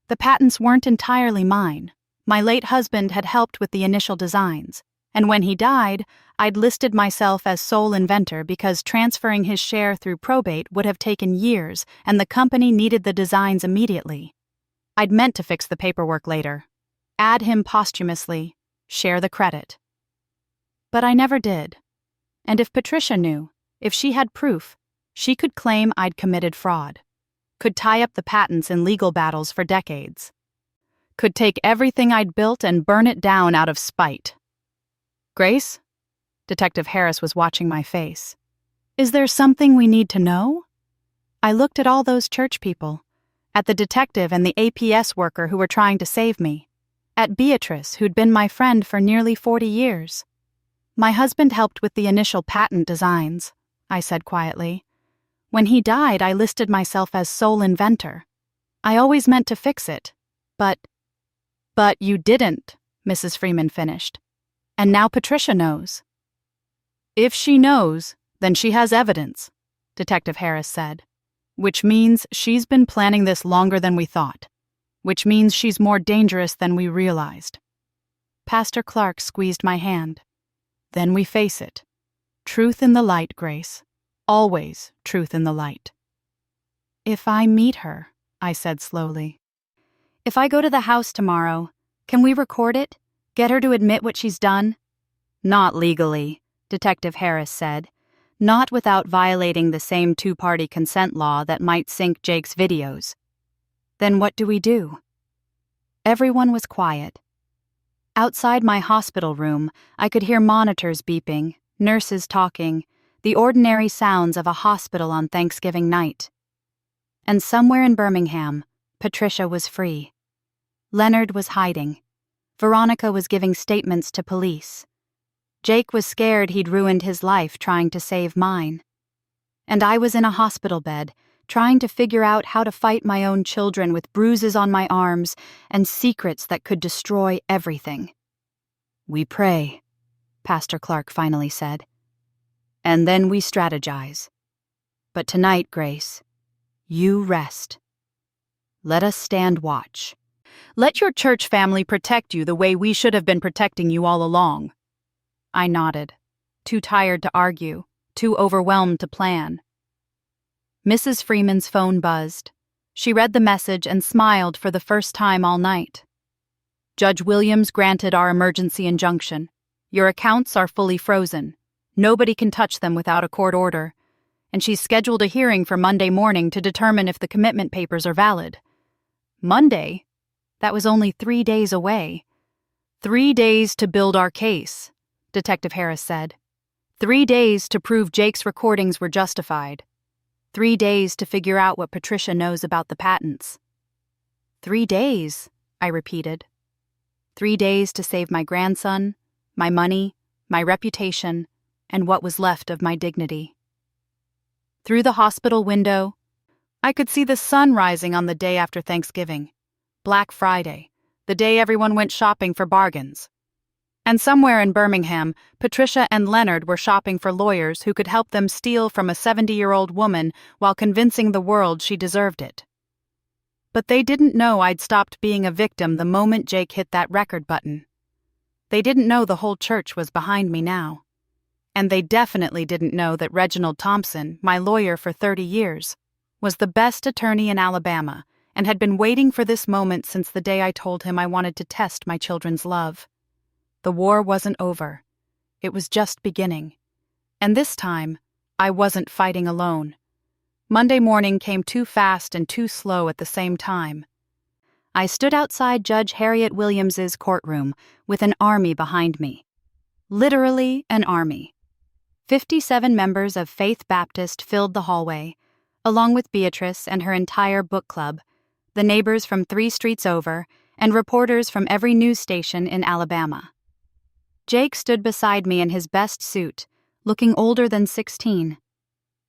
The patents weren't entirely mine. My late husband had helped with the initial designs, and when he died, I'd listed myself as sole inventor because transferring his share through probate would have taken years, and the company needed the designs immediately. I'd meant to fix the paperwork later, add him posthumously, share the credit. But I never did. And if Patricia knew, if she had proof, she could claim I'd committed fraud, could tie up the patents in legal battles for decades, could take everything I'd built and burn it down out of spite. Grace? Detective Harris was watching my face. Is there something we need to know? I looked at all those church people, at the detective and the APS worker who were trying to save me, at Beatrice, who'd been my friend for nearly 40 years. My husband helped with the initial patent designs, I said quietly. When he died, I listed myself as sole inventor. I always meant to fix it, but you didn't, Mrs. Freeman finished. And now Patricia knows. If she knows, then she has evidence, Detective Harris said. Which means she's been planning this longer than we thought. Which means she's more dangerous than we realized. Pastor Clark squeezed my hand. Then we face it. Truth in the light, Grace. Always truth in the light. If I meet her, I said slowly. If I go to the house tomorrow, can we record it? Get her to admit what she's done? Not legally, Detective Harris said. Not without violating the same two-party consent law that might sync Jake's videos. Then what do we do? Everyone was quiet. Outside my hospital room, I could hear monitors beeping, nurses talking, the ordinary sounds of a hospital on Thanksgiving night. And somewhere in Birmingham, Patricia was free. Leonard was hiding. Veronica was giving statements to police. Jake was scared he'd ruined his life trying to save mine. And I was in a hospital bed, trying to figure out how to fight my own children with bruises on my arms and secrets that could destroy everything. We pray, Pastor Clark finally said. And then we strategize. But tonight, Grace, you rest. Let us stand watch. Let your church family protect you the way we should have been protecting you all along. I nodded, too tired to argue, too overwhelmed to plan. Mrs. Freeman's phone buzzed. She read the message and smiled for the first time all night. Judge Williams granted our emergency injunction. Your accounts are fully frozen. Nobody can touch them without a court order. And she's scheduled a hearing for Monday morning to determine if the commitment papers are valid. Monday? That was only 3 days away. 3 days to build our case, Detective Harris said. 3 days to prove Jake's recordings were justified. 3 days to figure out what Patricia knows about the patents. 3 days, I repeated. 3 days to save my grandson, my money, my reputation, and what was left of my dignity. Through the hospital window, I could see the sun rising on the day after Thanksgiving, Black Friday, the day everyone went shopping for bargains. And somewhere in Birmingham, Patricia and Leonard were shopping for lawyers who could help them steal from a 70-year-old woman while convincing the world she deserved it. But they didn't know I'd stopped being a victim the moment Jake hit that record button. They didn't know the whole church was behind me now. And they definitely didn't know that Reginald Thompson, my lawyer for 30 years, was the best attorney in Alabama and had been waiting for this moment since the day I told him I wanted to test my children's love. The war wasn't over. It was just beginning. And this time, I wasn't fighting alone. Monday morning came too fast and too slow at the same time. I stood outside Judge Harriet Williams's courtroom with an army behind me. Literally an army. 57 members of Faith Baptist filled the hallway, along with Beatrice and her entire book club, the neighbors from 3 streets over, and reporters from every news station in Alabama. Jake stood beside me in his best suit, looking older than 16,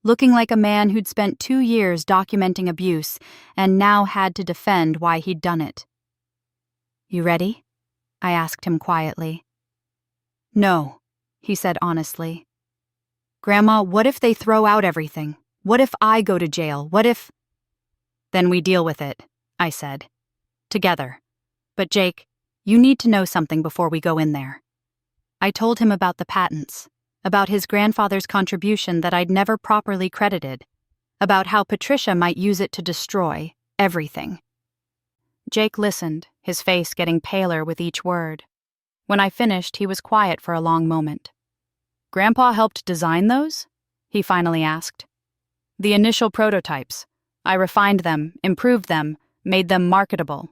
looking like a man who'd spent 2 years documenting abuse and now had to defend why he'd done it. "You ready?" I asked him quietly. "No," he said honestly. Grandma, what if they throw out everything? What if I go to jail? What if... Then we deal with it, I said. Together. But Jake, you need to know something before we go in there. I told him about the patents, about his grandfather's contribution that I'd never properly credited, about how Patricia might use it to destroy everything. Jake listened, his face getting paler with each word. When I finished, he was quiet for a long moment. Grandpa helped design those? He finally asked. The initial prototypes. I refined them, improved them, made them marketable.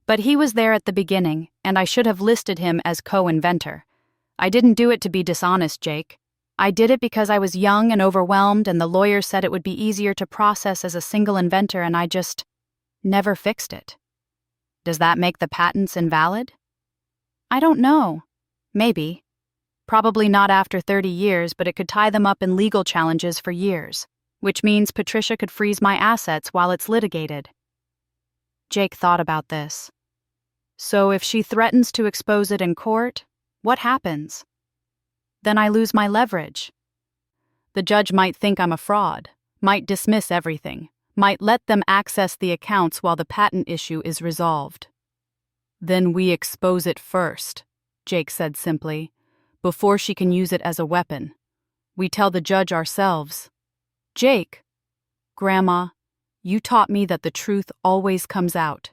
But he was there at the beginning, and I should have listed him as co-inventor. I didn't do it to be dishonest, Jake. I did it because I was young and overwhelmed, and the lawyers said it would be easier to process as a single inventor, and I just never fixed it. Does that make the patents invalid? I don't know. Maybe. Probably not after 30 years, but it could tie them up in legal challenges for years, which means Patricia could freeze my assets while it's litigated. Jake thought about this. So if she threatens to expose it in court, what happens? Then I lose my leverage. The judge might think I'm a fraud, might dismiss everything, might let them access the accounts while the patent issue is resolved. Then we expose it first, Jake said simply, before she can use it as a weapon. We tell the judge ourselves. Jake, Grandma, you taught me that the truth always comes out,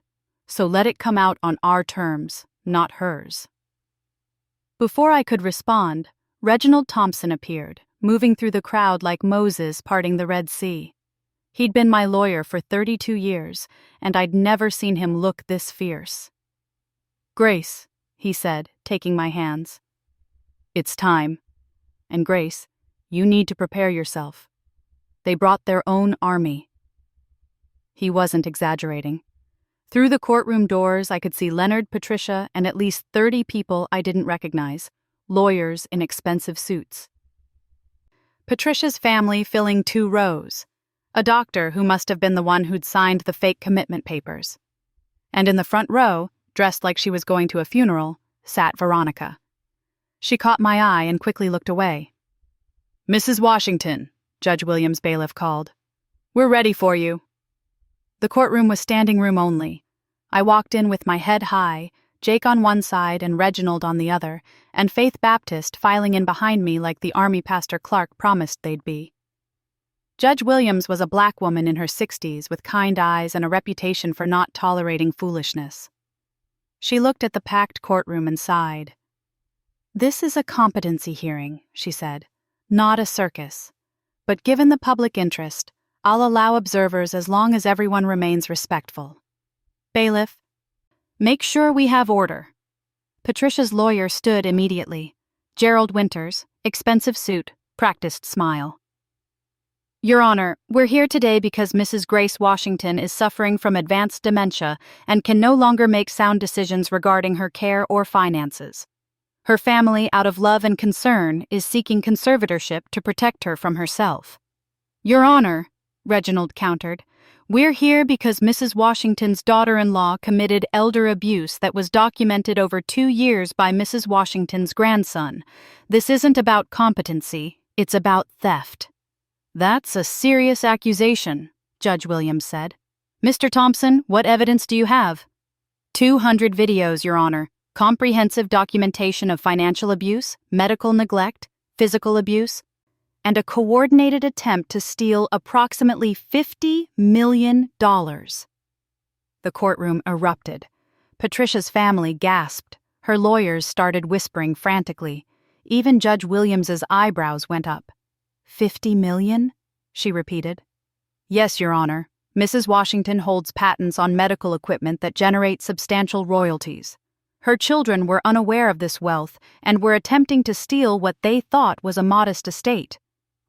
so let it come out on our terms, not hers. Before I could respond, Reginald Thompson appeared, moving through the crowd like Moses parting the Red Sea. He'd been my lawyer for 32 years, and I'd never seen him look this fierce. Grace, he said, taking my hands. It's time. And Grace, you need to prepare yourself. They brought their own army. He wasn't exaggerating. Through the courtroom doors, I could see Leonard, Patricia, and at least 30 people I didn't recognize, lawyers in expensive suits. Patricia's family filling 2 rows. A doctor who must have been the one who'd signed the fake commitment papers. And in the front row, dressed like she was going to a funeral, sat Veronica. She caught my eye and quickly looked away. Mrs. Washington, Judge Williams' bailiff called. We're ready for you. The courtroom was standing room only. I walked in with my head high, Jake on one side and Reginald on the other, and Faith Baptist filing in behind me like the Army Pastor Clark promised they'd be. Judge Williams was a black woman in her 60s with kind eyes and a reputation for not tolerating foolishness. She looked at the packed courtroom and sighed. This is a competency hearing, she said, not a circus. But given the public interest, I'll allow observers as long as everyone remains respectful. Bailiff, make sure we have order. Patricia's lawyer stood immediately. Gerald Winters, expensive suit, practiced smile. Your Honor, we're here today because Mrs. Grace Washington is suffering from advanced dementia and can no longer make sound decisions regarding her care or finances. Her family, out of love and concern, is seeking conservatorship to protect her from herself. Your Honor, Reginald countered, we're here because Mrs. Washington's daughter-in-law committed elder abuse that was documented over 2 years by Mrs. Washington's grandson. This isn't about competency, it's about theft. That's a serious accusation, Judge Williams said. Mr. Thompson, what evidence do you have? 200 videos, Your Honor. Comprehensive documentation of financial abuse, medical neglect, physical abuse, and a coordinated attempt to steal approximately $50 million. The courtroom erupted. Patricia's family gasped. Her lawyers started whispering frantically. Even Judge Williams's eyebrows went up. 50 million? She repeated. Yes, Your Honor. Mrs. Washington holds patents on medical equipment that generate substantial royalties. Her children were unaware of this wealth and were attempting to steal what they thought was a modest estate.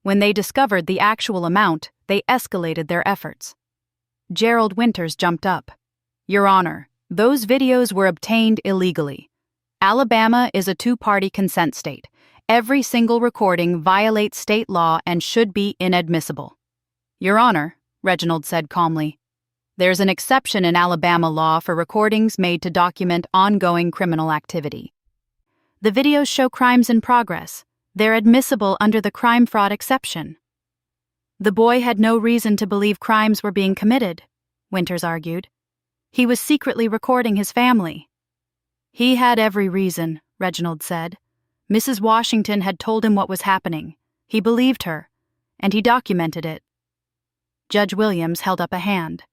When they discovered the actual amount, they escalated their efforts. Gerald Winters jumped up. Your Honor, those videos were obtained illegally. Alabama is a 2-party consent state. Every single recording violates state law and should be inadmissible. Your Honor, Reginald said calmly, there's an exception in Alabama law for recordings made to document ongoing criminal activity. The videos show crimes in progress, They're admissible under the crime fraud exception. The boy had no reason to believe crimes were being committed, Winters argued. He was secretly recording his family. He had every reason, Reginald said. Mrs. Washington had told him what was happening. He believed her, and he documented it. Judge Williams held up a hand.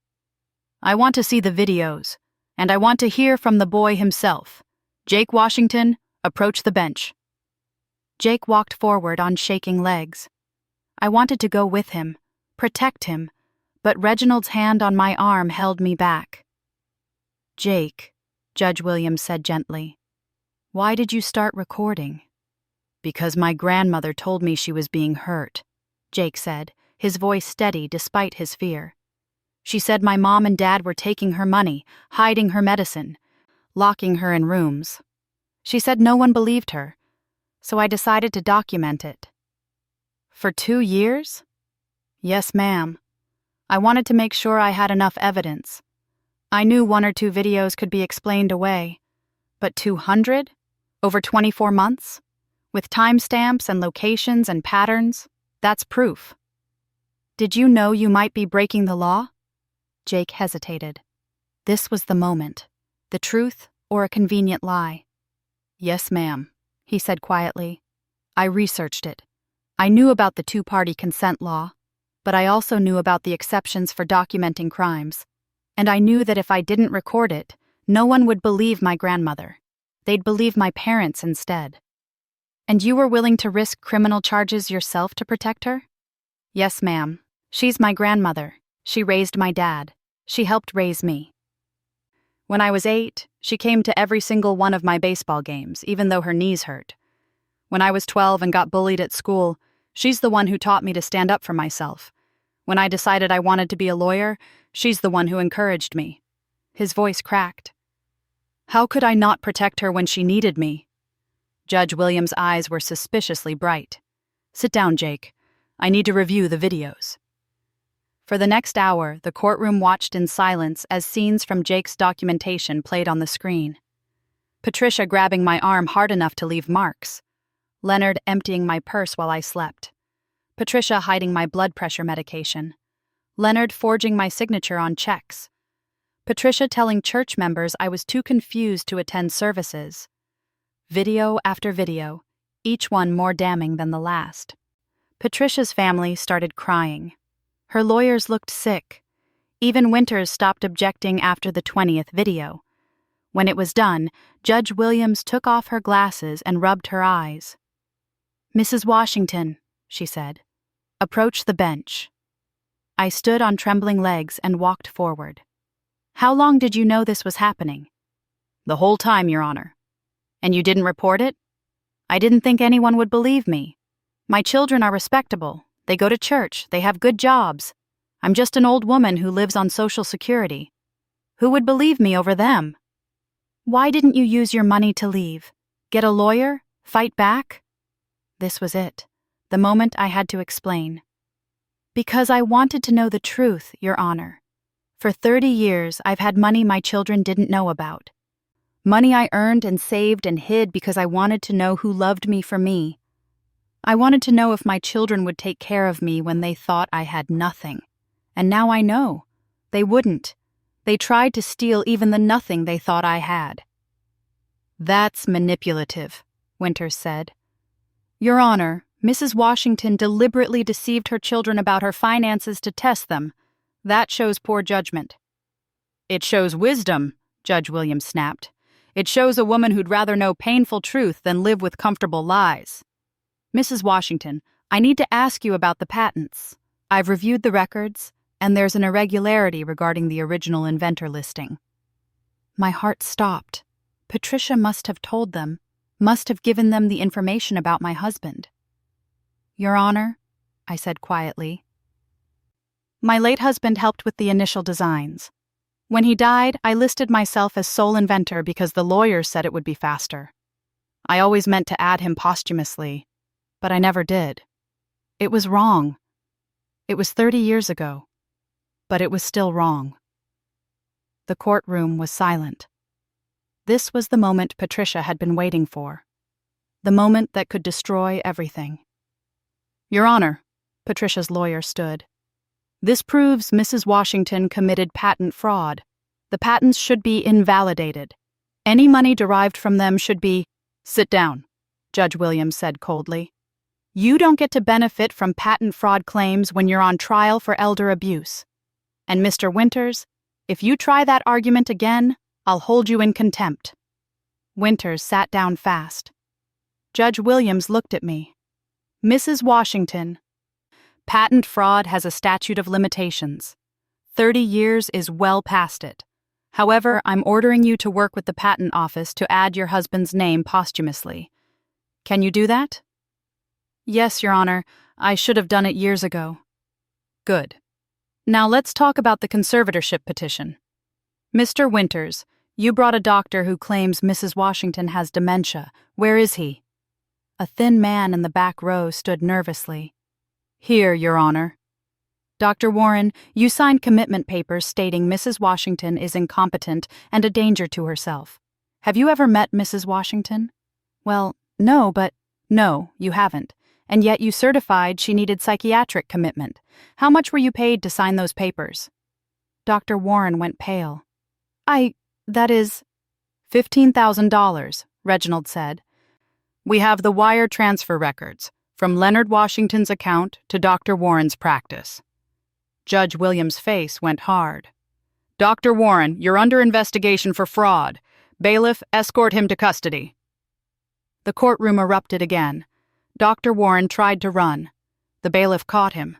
I want to see the videos, and I want to hear from the boy himself. Jake Washington, approach the bench. Jake walked forward on shaking legs. I wanted to go with him, protect him, but Reginald's hand on my arm held me back. Jake, Judge Williams said gently, why did you start recording? Because my grandmother told me she was being hurt, Jake said, his voice steady despite his fear. She said my mom and dad were taking her money, hiding her medicine, locking her in rooms. She said no one believed her, so I decided to document it. For 2 years? Yes, ma'am. I wanted to make sure I had enough evidence. I knew 1 or 2 videos could be explained away, but 200? Over 24 months? With timestamps and locations and patterns? That's proof. Did you know you might be breaking the law? Jake hesitated. This was the moment. The truth or a convenient lie? Yes, ma'am, he said quietly. I researched it. I knew about the 2-party consent law, but I also knew about the exceptions for documenting crimes. And I knew that if I didn't record it, no one would believe my grandmother. They'd believe my parents instead. And you were willing to risk criminal charges yourself to protect her? Yes, ma'am. She's my grandmother. She raised my dad. She helped raise me. When I was 8, she came to every single one of my baseball games, even though her knees hurt. When I was 12 and got bullied at school, she's the one who taught me to stand up for myself. When I decided I wanted to be a lawyer, she's the one who encouraged me. His voice cracked. How could I not protect her when she needed me? Judge Williams' eyes were suspiciously bright. Sit down, Jake. I need to review the videos. For the next hour, the courtroom watched in silence as scenes from Jake's documentation played on the screen. Patricia grabbing my arm hard enough to leave marks. Leonard emptying my purse while I slept. Patricia hiding my blood pressure medication. Leonard forging my signature on checks. Patricia telling church members I was too confused to attend services. Video after video, each one more damning than the last. Patricia's family started crying. Her lawyers looked sick. Even Winters stopped objecting after the 20th video. When it was done, Judge Williams took off her glasses and rubbed her eyes. Mrs. Washington, she said, approach the bench. I stood on trembling legs and walked forward. How long did you know this was happening? The whole time, Your Honor. And you didn't report it? I didn't think anyone would believe me. My children are respectable. They go to church. They have good jobs. I'm just an old woman who lives on Social Security. Who would believe me over them? Why didn't you use your money to leave? Get a lawyer? Fight back? This was it, the moment I had to explain. Because I wanted to know the truth, Your Honor. For 30 years, I've had money my children didn't know about. Money I earned and saved and hid because I wanted to know who loved me for me. I wanted to know if my children would take care of me when they thought I had nothing. And now I know. They wouldn't. They tried to steal even the nothing they thought I had. That's manipulative, Winters said. Your Honor, Mrs. Washington deliberately deceived her children about her finances to test them. That shows poor judgment. It shows wisdom, Judge Williams snapped. It shows a woman who'd rather know painful truth than live with comfortable lies. Mrs. Washington, I need to ask you about the patents. I've reviewed the records, and there's an irregularity regarding the original inventor listing. My heart stopped. Patricia must have told them, must have given them the information about my husband. Your Honor, I said quietly. My late husband helped with the initial designs. When he died, I listed myself as sole inventor because the lawyers said it would be faster. I always meant to add him posthumously, but I never did. It was wrong. It was 30 years ago, but it was still wrong. The courtroom was silent. This was the moment Patricia had been waiting for. The moment that could destroy everything. Your Honor, Patricia's lawyer stood. This proves Mrs. Washington committed patent fraud. The patents should be invalidated. Any money derived from them should be— Sit down, Judge Williams said coldly. You don't get to benefit from patent fraud claims when you're on trial for elder abuse. And Mr. Winters, if you try that argument again, I'll hold you in contempt. Winters sat down fast. Judge Williams looked at me. Mrs. Washington, patent fraud has a statute of limitations. 30 years is well past it. However, I'm ordering you to work with the Patent Office to add your husband's name posthumously. Can you do that? Yes, Your Honor. I should have done it years ago. Good. Now let's talk about the conservatorship petition. Mr. Winters, you brought a doctor who claims Mrs. Washington has dementia. Where is he? A thin man in the back row stood nervously. Here, Your Honor. Dr. Warren, you signed commitment papers stating Mrs. Washington is incompetent and a danger to herself. Have you ever met Mrs. Washington? Well, no, you haven't. And yet you certified she needed psychiatric commitment. How much were you paid to sign those papers? Dr. Warren went pale. That is— $15,000, Reginald said. We have the wire transfer records, from Leonard Washington's account to Dr. Warren's practice. Judge Williams' face went hard. Dr. Warren, you're under investigation for fraud. Bailiff, escort him to custody. The courtroom erupted again. Dr. Warren tried to run. The bailiff caught him.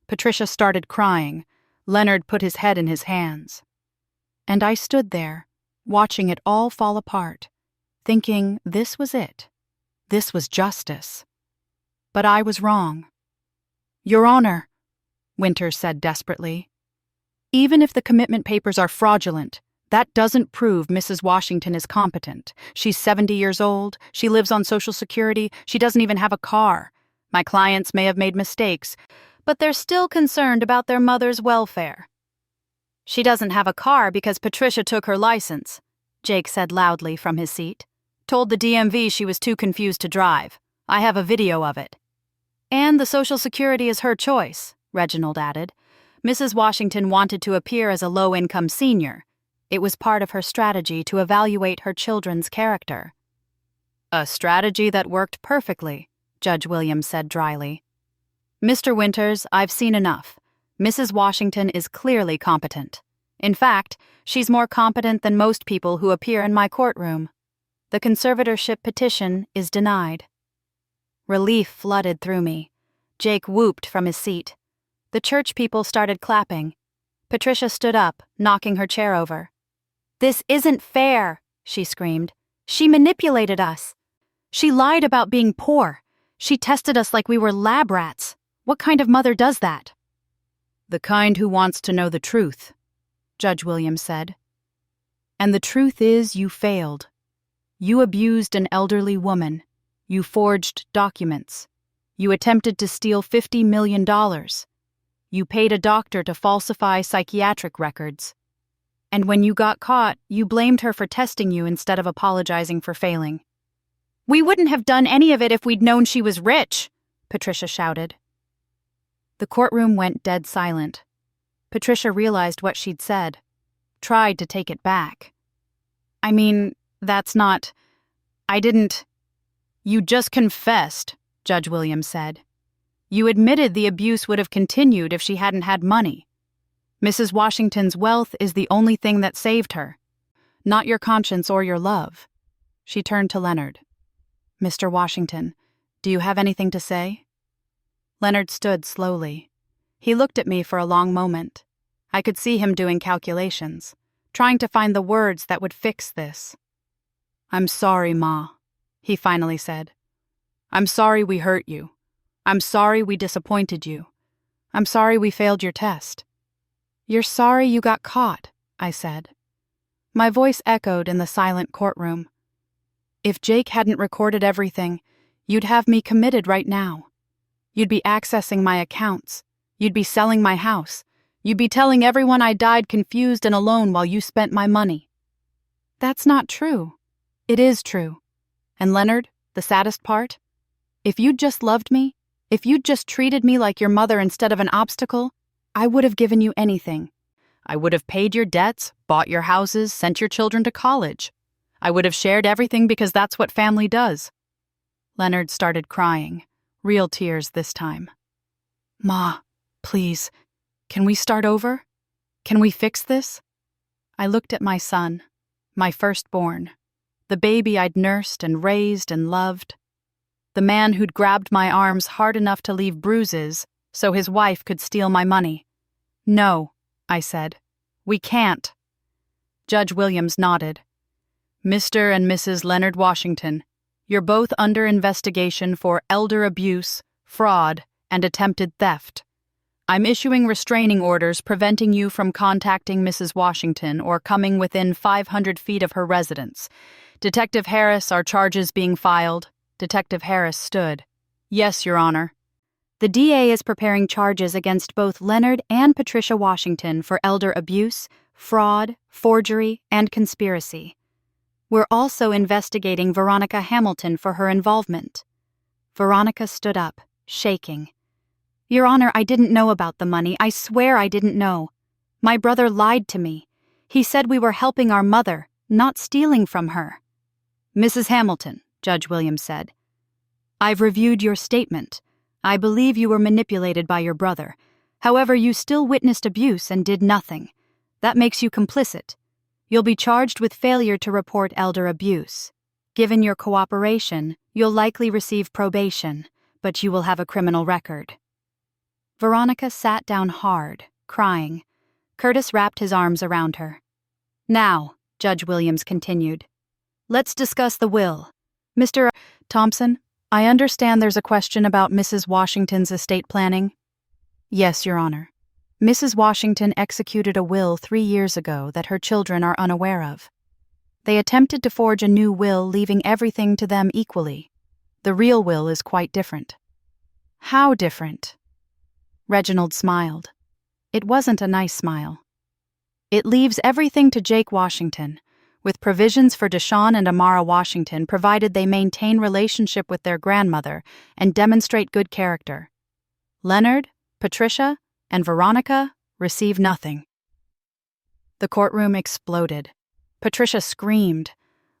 Patricia started crying. Leonard put his head in his hands. And I stood there, watching it all fall apart, thinking this was it. This was justice. But I was wrong. Your Honor, Winters said desperately, even if the commitment papers are fraudulent, that doesn't prove Mrs. Washington is competent. She's 70 years old, she lives on Social Security, she doesn't even have a car. My clients may have made mistakes, but they're still concerned about their mother's welfare. She doesn't have a car because Patricia took her license, Jake said loudly from his seat. Told the DMV she was too confused to drive. I have a video of it. And the Social Security is her choice, Reginald added. Mrs. Washington wanted to appear as a low-income senior. It was part of her strategy to evaluate her children's character. A strategy that worked perfectly, Judge Williams said dryly. Mr. Winters, I've seen enough. Mrs. Washington is clearly competent. In fact, she's more competent than most people who appear in my courtroom. The conservatorship petition is denied. Relief flooded through me. Jake whooped from his seat. The church people started clapping. Patricia stood up, knocking her chair over. This isn't fair, she screamed. She manipulated us. She lied about being poor. She tested us like we were lab rats. What kind of mother does that? The kind who wants to know the truth, Judge Williams said. And the truth is you failed. You abused an elderly woman. You forged documents. You attempted to steal $50 million. You paid a doctor to falsify psychiatric records. And when you got caught, you blamed her for testing you instead of apologizing for failing. We wouldn't have done any of it if we'd known she was rich, Patricia shouted. The courtroom went dead silent. Patricia realized what she'd said, tried to take it back. I mean, that's not— I didn't— You just confessed, Judge Williams said. You admitted the abuse would have continued if she hadn't had money. Mrs. Washington's wealth is the only thing that saved her, not your conscience or your love. She turned to Leonard. Mr. Washington, do you have anything to say? Leonard stood slowly. He looked at me for a long moment. I could see him doing calculations, trying to find the words that would fix this. I'm sorry, Ma, he finally said. I'm sorry we hurt you. I'm sorry we disappointed you. I'm sorry we failed your test. You're sorry you got caught, I said. My voice echoed in the silent courtroom. If Jake hadn't recorded everything, you'd have me committed right now. You'd be accessing my accounts. You'd be selling my house. You'd be telling everyone I died confused and alone while you spent my money. That's not true. It is true. And Leonard, The saddest part? If you'd just loved me, if you'd just treated me like your mother instead of an obstacle, I would have given you anything. I would have paid your debts, bought your houses, sent your children to college. I would have shared everything because that's what family does. Leonard started crying, real tears this time. Ma, please, can we start over? Can we fix this? I looked at my son, my firstborn, the baby I'd nursed and raised and loved, the man who'd grabbed my arms hard enough to leave bruises so his wife could steal my money. No, I said, we can't. Judge Williams nodded. Mr. and Mrs. Leonard Washington, you're both under investigation for elder abuse, fraud, and attempted theft. I'm issuing restraining orders preventing you from contacting Mrs. Washington or coming within 500 feet of her residence. Detective Harris, are charges being filed? Detective Harris stood. Yes, Your Honor. The DA is preparing charges against both Leonard and Patricia Washington for elder abuse, fraud, forgery, and conspiracy. We're also investigating Veronica Hamilton for her involvement. Veronica stood up, shaking. Your Honor, I didn't know about the money. I swear I didn't know. My brother lied to me. He said we were helping our mother, not stealing from her. Mrs. Hamilton, Judge Williams said, I've reviewed your statement. I believe you were manipulated by your brother. However, you still witnessed abuse and did nothing. That makes you complicit. You'll be charged with failure to report elder abuse. Given your cooperation, you'll likely receive probation, but you will have a criminal record. Veronica sat down hard, crying. Curtis wrapped his arms around her. Now, Judge Williams continued, let's discuss the will. Mr. Thompson, I understand there's a question about Mrs. Washington's estate planning. Yes, Your Honor. Mrs. Washington executed a will 3 years ago that her children are unaware of. They attempted to forge a new will leaving everything to them equally. The real will is quite different. How different? Reginald smiled. It wasn't a nice smile. It leaves everything to Jake Washington, with provisions for Deshawn and Amara Washington provided they maintain relationship with their grandmother and demonstrate good character. Leonard, Patricia, and Veronica receive nothing. The courtroom exploded. Patricia screamed.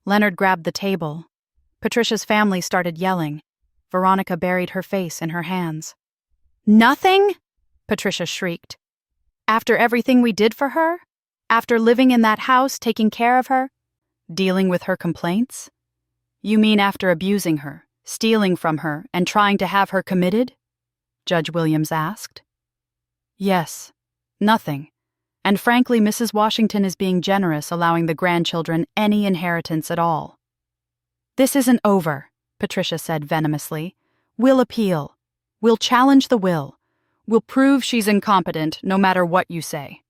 Leonard grabbed the table. Patricia's family started yelling. Veronica buried her face in her hands. Nothing? Patricia shrieked. After everything we did for her? After living in that house, taking care of her? Dealing with her complaints? You mean after abusing her, stealing from her, and trying to have her committed? Judge Williams asked. Yes, nothing. And frankly, Mrs. Washington is being generous, allowing the grandchildren any inheritance at all. This isn't over, Patricia said venomously. We'll appeal. We'll challenge the will. We'll prove she's incompetent, no matter what you say.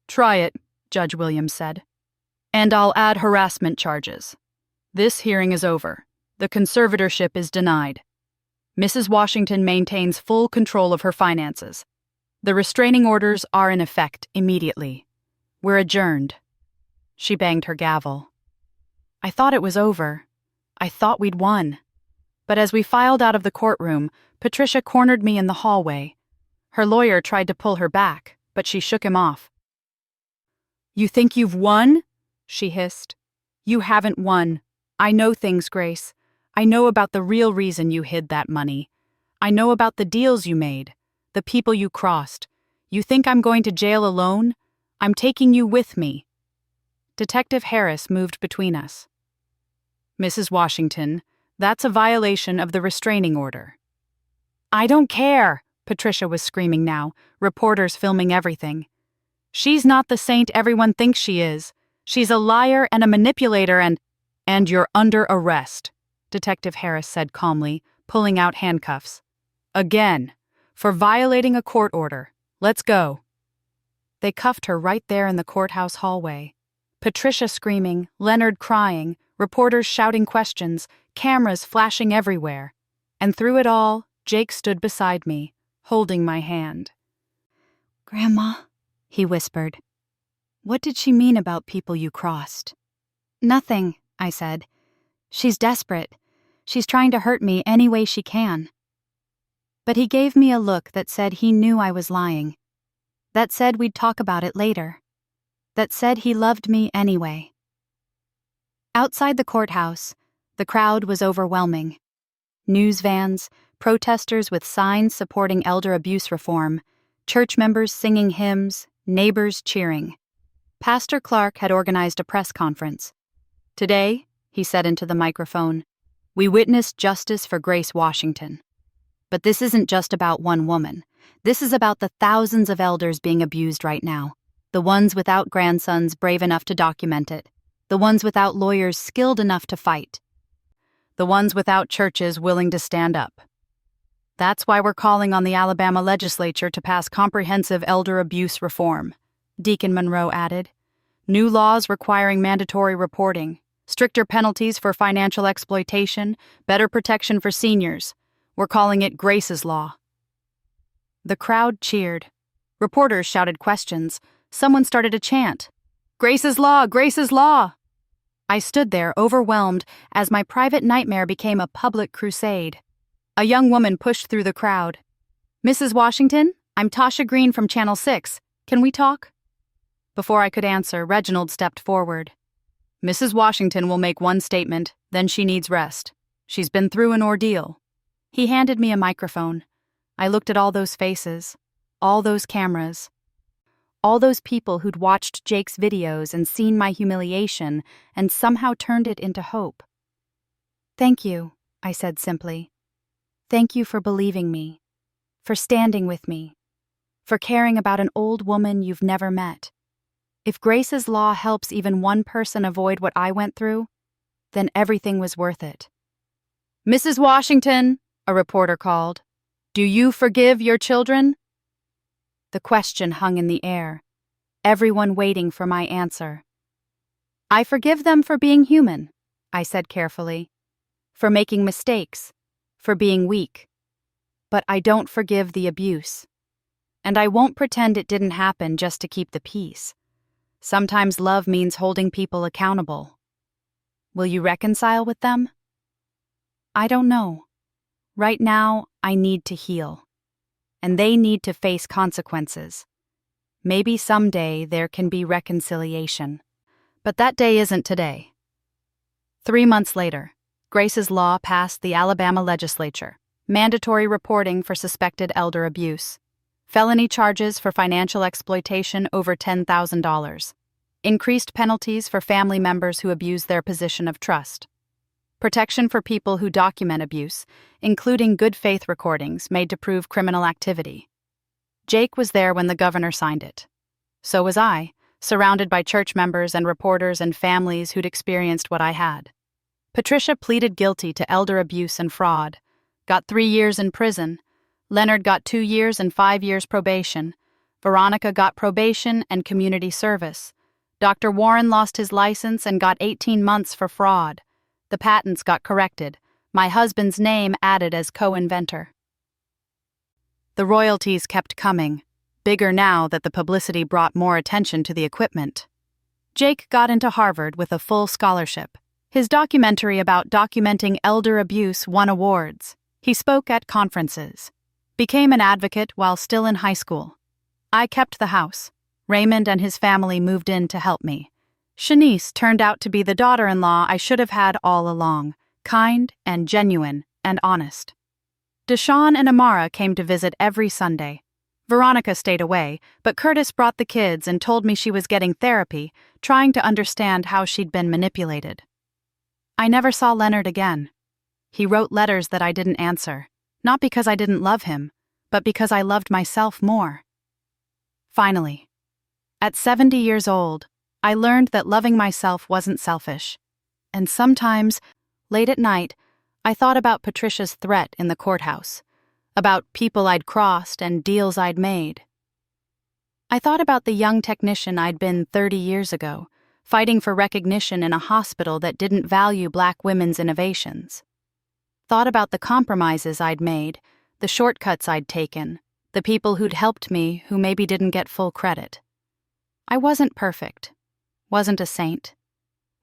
Try it, Judge Williams said. And I'll add harassment charges. This hearing is over. The conservatorship is denied. Mrs. Washington maintains full control of her finances. The restraining orders are in effect immediately. We're adjourned. She banged her gavel. I thought it was over. I thought we'd won. But as we filed out of the courtroom, Patricia cornered me in the hallway. Her lawyer tried to pull her back, but she shook him off. You think you've won? She hissed. You haven't won. I know things, Grace. I know about the real reason you hid that money. I know about the deals you made, the people you crossed. You think I'm going to jail alone? I'm taking you with me. Detective Harris moved between us. Mrs. Washington, that's a violation of the restraining order. I don't care, Patricia was screaming now, reporters filming everything. She's not the saint everyone thinks she is. She's a liar and a manipulator and you're under arrest, Detective Harris said calmly, pulling out handcuffs. Again, for violating a court order. Let's go. They cuffed her right there in the courthouse hallway. Patricia screaming, Leonard crying, reporters shouting questions, cameras flashing everywhere. And through it all, Jake stood beside me, holding my hand. Grandma, he whispered. What did she mean about people you crossed? Nothing, I said. She's desperate. She's trying to hurt me any way she can." But he gave me a look that said he knew I was lying. That said we'd talk about it later. That said he loved me anyway. Outside the courthouse, the crowd was overwhelming. News vans, protesters with signs supporting elder abuse reform, church members singing hymns, neighbors cheering. Pastor Clark had organized a press conference. "Today," he said into the microphone, "we witnessed justice for Grace Washington. But this isn't just about one woman. This is about the thousands of elders being abused right now, the ones without grandsons brave enough to document it, the ones without lawyers skilled enough to fight, the ones without churches willing to stand up. That's why we're calling on the Alabama legislature to pass comprehensive elder abuse reform," Deacon Monroe added. "New laws requiring mandatory reporting, stricter penalties for financial exploitation, better protection for seniors. We're calling it Grace's Law." The crowd cheered. Reporters shouted questions. Someone started a chant, "Grace's Law! Grace's Law!" I stood there, overwhelmed, as my private nightmare became a public crusade. A young woman pushed through the crowd. "Mrs. Washington, I'm Tasha Green from Channel 6. Can we talk?" Before I could answer, Reginald stepped forward. "Mrs. Washington will make one statement, then she needs rest. She's been through an ordeal." He handed me a microphone. I looked at all those faces, all those cameras, all those people who'd watched Jake's videos and seen my humiliation and somehow turned it into hope. "Thank you," I said simply. "Thank you for believing me, for standing with me, for caring about an old woman you've never met. If Grace's Law helps even one person avoid what I went through, then everything was worth it." "Mrs. Washington," a reporter called, "do you forgive your children?" The question hung in the air, everyone waiting for my answer. "I forgive them for being human," I said carefully, "for making mistakes, for being weak. But I don't forgive the abuse. And I won't pretend it didn't happen just to keep the peace. Sometimes love means holding people accountable. Will you reconcile with them?" "I don't know. Right now, I need to heal. And they need to face consequences. Maybe someday there can be reconciliation. But that day isn't today." 3 months later, Grace's Law passed the Alabama legislature. Mandatory reporting for suspected elder abuse. Felony charges for financial exploitation over $10,000. Increased penalties for family members who abuse their position of trust. Protection for people who document abuse, including good faith recordings made to prove criminal activity. Jake was there when the governor signed it. So was I, surrounded by church members and reporters and families who'd experienced what I had. Patricia pleaded guilty to elder abuse and fraud, got 3 years in prison. Leonard got 2 years and 5 years probation. Veronica got probation and community service. Dr. Warren lost his license and got 18 months for fraud. The patents got corrected. My husband's name added as co-inventor. The royalties kept coming, bigger now that the publicity brought more attention to the equipment. Jake got into Harvard with a full scholarship. His documentary about documenting elder abuse won awards. He spoke at conferences. Became an advocate while still in high school. I kept the house. Raymond and his family moved in to help me. Shanice turned out to be the daughter-in-law I should have had all along, kind and genuine and honest. Deshawn and Amara came to visit every Sunday. Veronica stayed away, but Curtis brought the kids and told me she was getting therapy, trying to understand how she'd been manipulated. I never saw Leonard again. He wrote letters that I didn't answer, not because I didn't love him, but because I loved myself more. Finally, at 70 years old, I learned that loving myself wasn't selfish. And sometimes, late at night, I thought about Patricia's threat in the courthouse, about people I'd crossed and deals I'd made. I thought about the young technician I'd been 30 years ago, fighting for recognition in a hospital that didn't value Black women's innovations. Thought about the compromises I'd made, the shortcuts I'd taken, the people who'd helped me who maybe didn't get full credit. I wasn't perfect, wasn't a saint,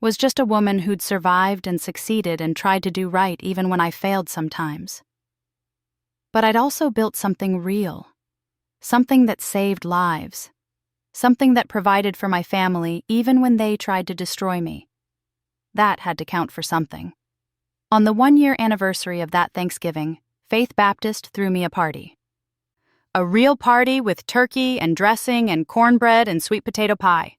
was just a woman who'd survived and succeeded and tried to do right even when I failed sometimes. But I'd also built something real, something that saved lives, something that provided for my family even when they tried to destroy me. That had to count for something. On the 1-year anniversary of that Thanksgiving, Faith Baptist threw me a party. A real party with turkey and dressing and cornbread and sweet potato pie.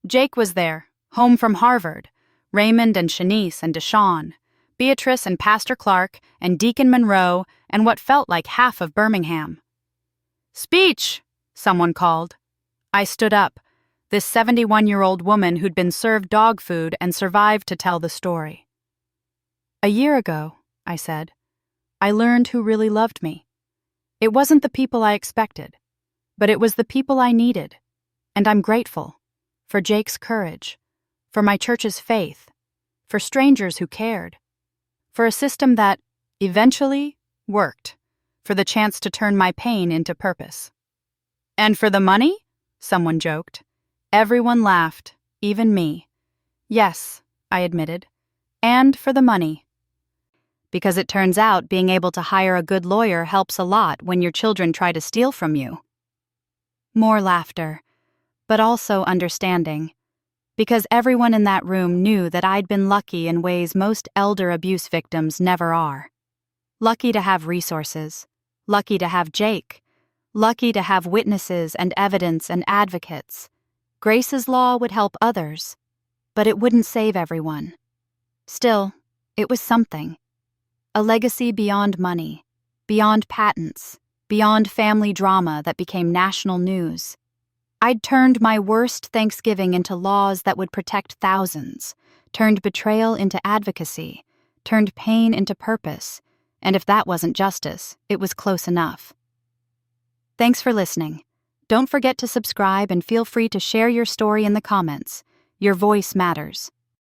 Jake was there, home from Harvard, Raymond and Shanice and Deshawn, Beatrice and Pastor Clark and Deacon Monroe and what felt like half of Birmingham. "Speech!" someone called. I stood up, this 71-year-old woman who'd been served dog food and survived to tell the story. "A year ago," I said, "I learned who really loved me. It wasn't the people I expected, but it was the people I needed, and I'm grateful for Jake's courage, for my church's faith, for strangers who cared, for a system that, eventually, worked, for the chance to turn my pain into purpose." "And for the money?" someone joked. Everyone laughed, even me. "Yes," I admitted, "and for the money." Because it turns out being able to hire a good lawyer helps a lot when your children try to steal from you. More laughter, but also understanding, because everyone in that room knew that I'd been lucky in ways most elder abuse victims never are. Lucky to have resources, lucky to have Jake, lucky to have witnesses and evidence and advocates. Grace's law would help others, but it wouldn't save everyone. Still, it was something. A legacy beyond money, beyond patents, beyond family drama that became national news. I'd turned my worst Thanksgiving into laws that would protect thousands, turned betrayal into advocacy, turned pain into purpose, and if that wasn't justice, it was close enough. Thanks for listening. Don't forget to subscribe and feel free to share your story in the comments. Your voice matters.